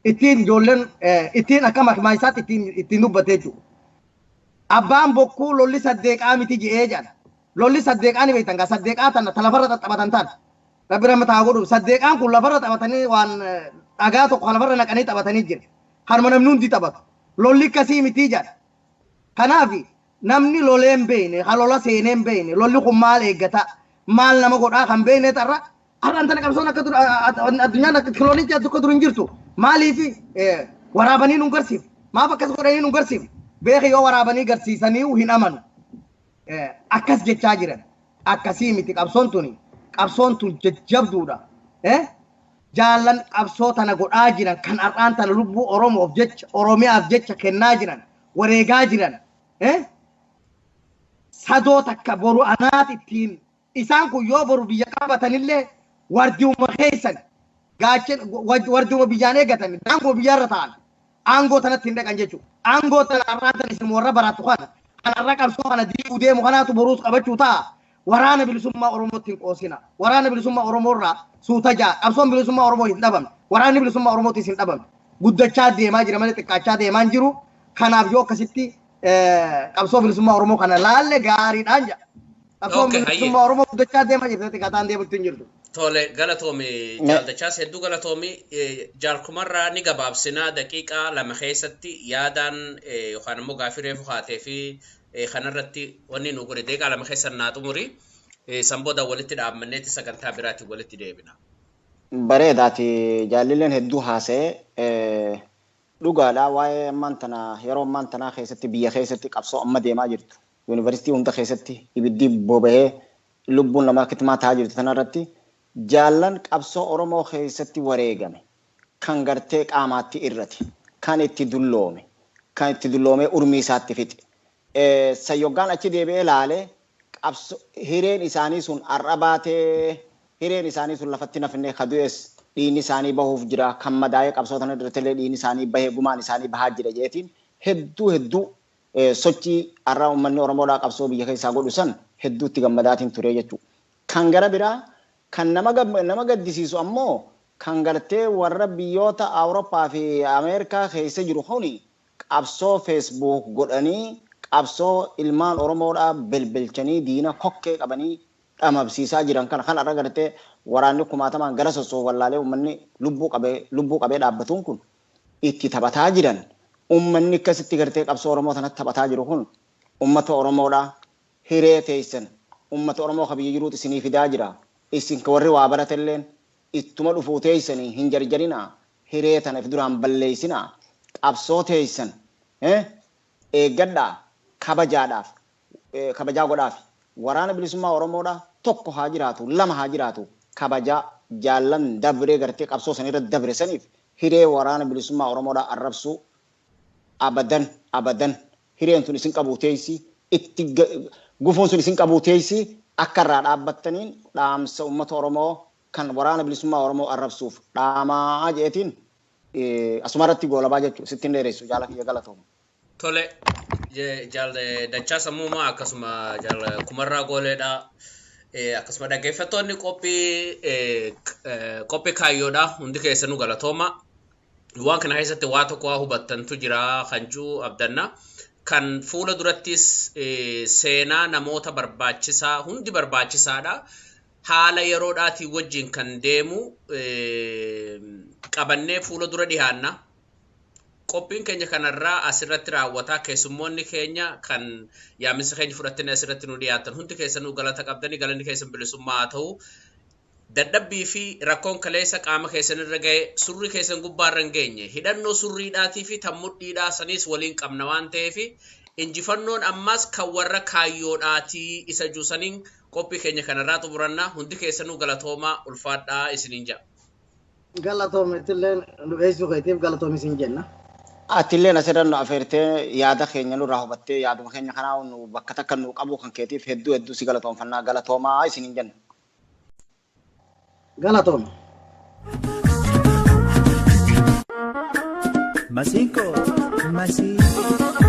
ittiin ijoolleen ittiin akka makimaa isaatti ittiin dubbatee jiru. Abbaan bokkuu lolli saddeeqaa miti je'ee jedha. Lolli saddeeqaan beektan gaa saddeeqaa tana lafarra xaxxabatan taana. Rabbi rammataa godhu saddeeqaan kun lafarra xaxabatanii waan dhagaa tokko lafarra naqanii xaxabatanii jiru. Harma namni hundi xaxatu. Lolli akkasii miti jedha. Kanaaf namni lolee hin beekne halola seenee hin beekne lolli kun maal eeggata maal nama godhaa kan beekne tarra har'aan tana qabsoon akka addunyaan akka kiloonichi akka dur hin jirtu maaliif waraabanii nu garsiif maaf akkas godhanii nu garsiif beeke yoo waraabanii garsiisanii hin amanu akkas jechaa jiran akkasii miti qabsoon tun jajjabduudha jaallan qabsoo tana godhaa jiran kan har'aan tana lubbuu Oromoof jecha Oromiyaaf jecha kennaa jiran wareegaa jiran sadoo takka boru anaat ittiin isaan kun yoo boru biyya qabatanillee wardiuma keessan gaacheen wardiuma biyyaan eegatan daangoo biyyarra ta'an aangoo tanatti hin dhaqan jechuudha. Aangoo tana har'aan isin warra baraatu kana kanarra qabsoo kana diiguu deemu kanaatu boruus qabachuu ta'a. Waraana bilisummaa Oromootti hin qoosina. Waraana bilisummaa Oromoorraa suuta ja'a. Qabsoon bilisummaa Oromoo hin dhabamne. Waraanni bilisummaa Oromootti hin dhabamne. Guddachaa deemaa jira malee xiqqaachaa deemaa hin jiru. Kanaaf yoo akkasitti qabsoo bilisummaa Oromoo kana laalle gaariidhaan jedha. Qabsoon bilisummaa Oromoo guddachaa deemaa jirti gataan deemutti hin jirtu. Tole galatoomi jaaldachaas hedduu galatoomi jaalkumarraa ni gabaabsinaa daqiiqaa lama keessatti yaadaan yookaan immoo gaaffii reefu haatee fi kanarratti wanni nu godhe daqiiqaa lama keessan naa xumuri san booda walitti dhaabmanneetti sagantaa biraatiin walitti deebina. Bareedaati jaallileen hedduu haasa'e dhugaadhaa waa'ee ammaan tana yeroo ammaan tanaa keessatti biyya keessatti qabsoo amma deemaa jirtu yuunivarsiitii hunda keessatti ibiddi boba'ee lubbuun namaa kitimaa ta'aa jirtu tanarratti jaallan qabsoo Oromoo keessatti wareegame kan gartee qaamaatti irrate kan itti dulloome urmii isaatti fixe sayyoggaan achi deebi'ee laalee qabsoo hireen isaanii sun har'a baatee hireen isaanii sun lafatti nafnee kadu'es dhiinni isaanii bahuuf jira kan madaa'ee qabsoo tana irrattillee dhiinni isaanii bahee gumaan isaanii bahaa jira jeetiin hedduu sochii har'a uummanni Oromoodhaa qabsoo biyya keessaa godhu san hedduutti gammadaatiin ture jechuudha. Kan gara biraa kan nama gaddisiisu ammoo kan gartee warra biyyoota Awurooppaa fi Ameerikaa keessa jiru kuni qabsoo feesbuuk godhanii qabsoo ilmaan Oromoodhaa belbelchanii diina kokkee qabanii dhamabsiisaa jiran kan har'a gartee waraanni kumaatamaan gara sossoo wallaalee uummanni lubbuu qabee dhaabbatuun kun itti taphataa jiran uummanni akkasitti gartee qabsoo Oromoo sanatti taphataa jiru kun uummata Oromoodhaa hiree teessan uummata Oromoo kabiyya jiruutu isinii fidaa jira. Isin warri waa baratelleen ittuma dhufuu teessanii hin jarjarinaa hiree tana if duraan balleessinaa qabsoo teessan eeggadhaa kabajaa godhaaf waraana bilisummaa Oromoodhaa tokko haa jiraatu lama haa jiraatu kabajaa jaallan dabree gartee qabsoo sanirra dabre saniif hiree waraana bilisummaa Oromoodhaa arrabsuu abadan hireen tun isin qabuu teessi itti gufuun sun isin qabuu teessi akka irraa dhaabbattaniin dhaamsa uummata Oromoo kan waraana bilisummaa Oromoo arrabsuuf dhaamaa jeetiin asumarratti goolabaa jechuudha sittiin dheeressu jaala kiyya galatooma. Tole dachaa sammuumaa akkasuma kumarraa gooleedha akkasuma dhaggeeffattoonni qophii kaayyoodha hundi keessanuu galatooma waan kana keessatti waa tokko waa hubattantu jira kanjuu abdanna. Kan fuula durattis seenaa namoota barbaachisaa hundi barbaachisaadha. Haala yeroodhaatii wajjin kan deemu qabannee fuula dura dhiyaanna. Qophiin keenya kanarraa asirratti raawwataa keessummoonni keenya kan yaamisa keenya fudhattanii asirratti nu dhiyaatan hundi keessanuu galata qabdanii galanni keessan bilisummaa haa ta'u. dadhabbii fi rakkoon kaleessa qaama keessan irra ga'e surri keessan gubbaarra hin geenye hidhannoo surriidhaatii fi tammudhiidhaa sanis waliin qabna waan ta'eef injifannoon ammas kan warra kaayyoodhaatii isa juusaniin qophii keenya kanarraa xumurannaa hundi keessanuu galatoomaa ulfaadhaa isiniin jedha. Galatoometillee nu eessuu keetiif galatoomi isin jenna. Atillee asirran nu afeertee yaada keenya nurraa hubattee yaaduma keenya kanaa nu bakka takka nu qabu kan keetiif hedduu si galatoomfannaa galatoomaa isiniin jenna. Galatooma. Masinko, Masinko.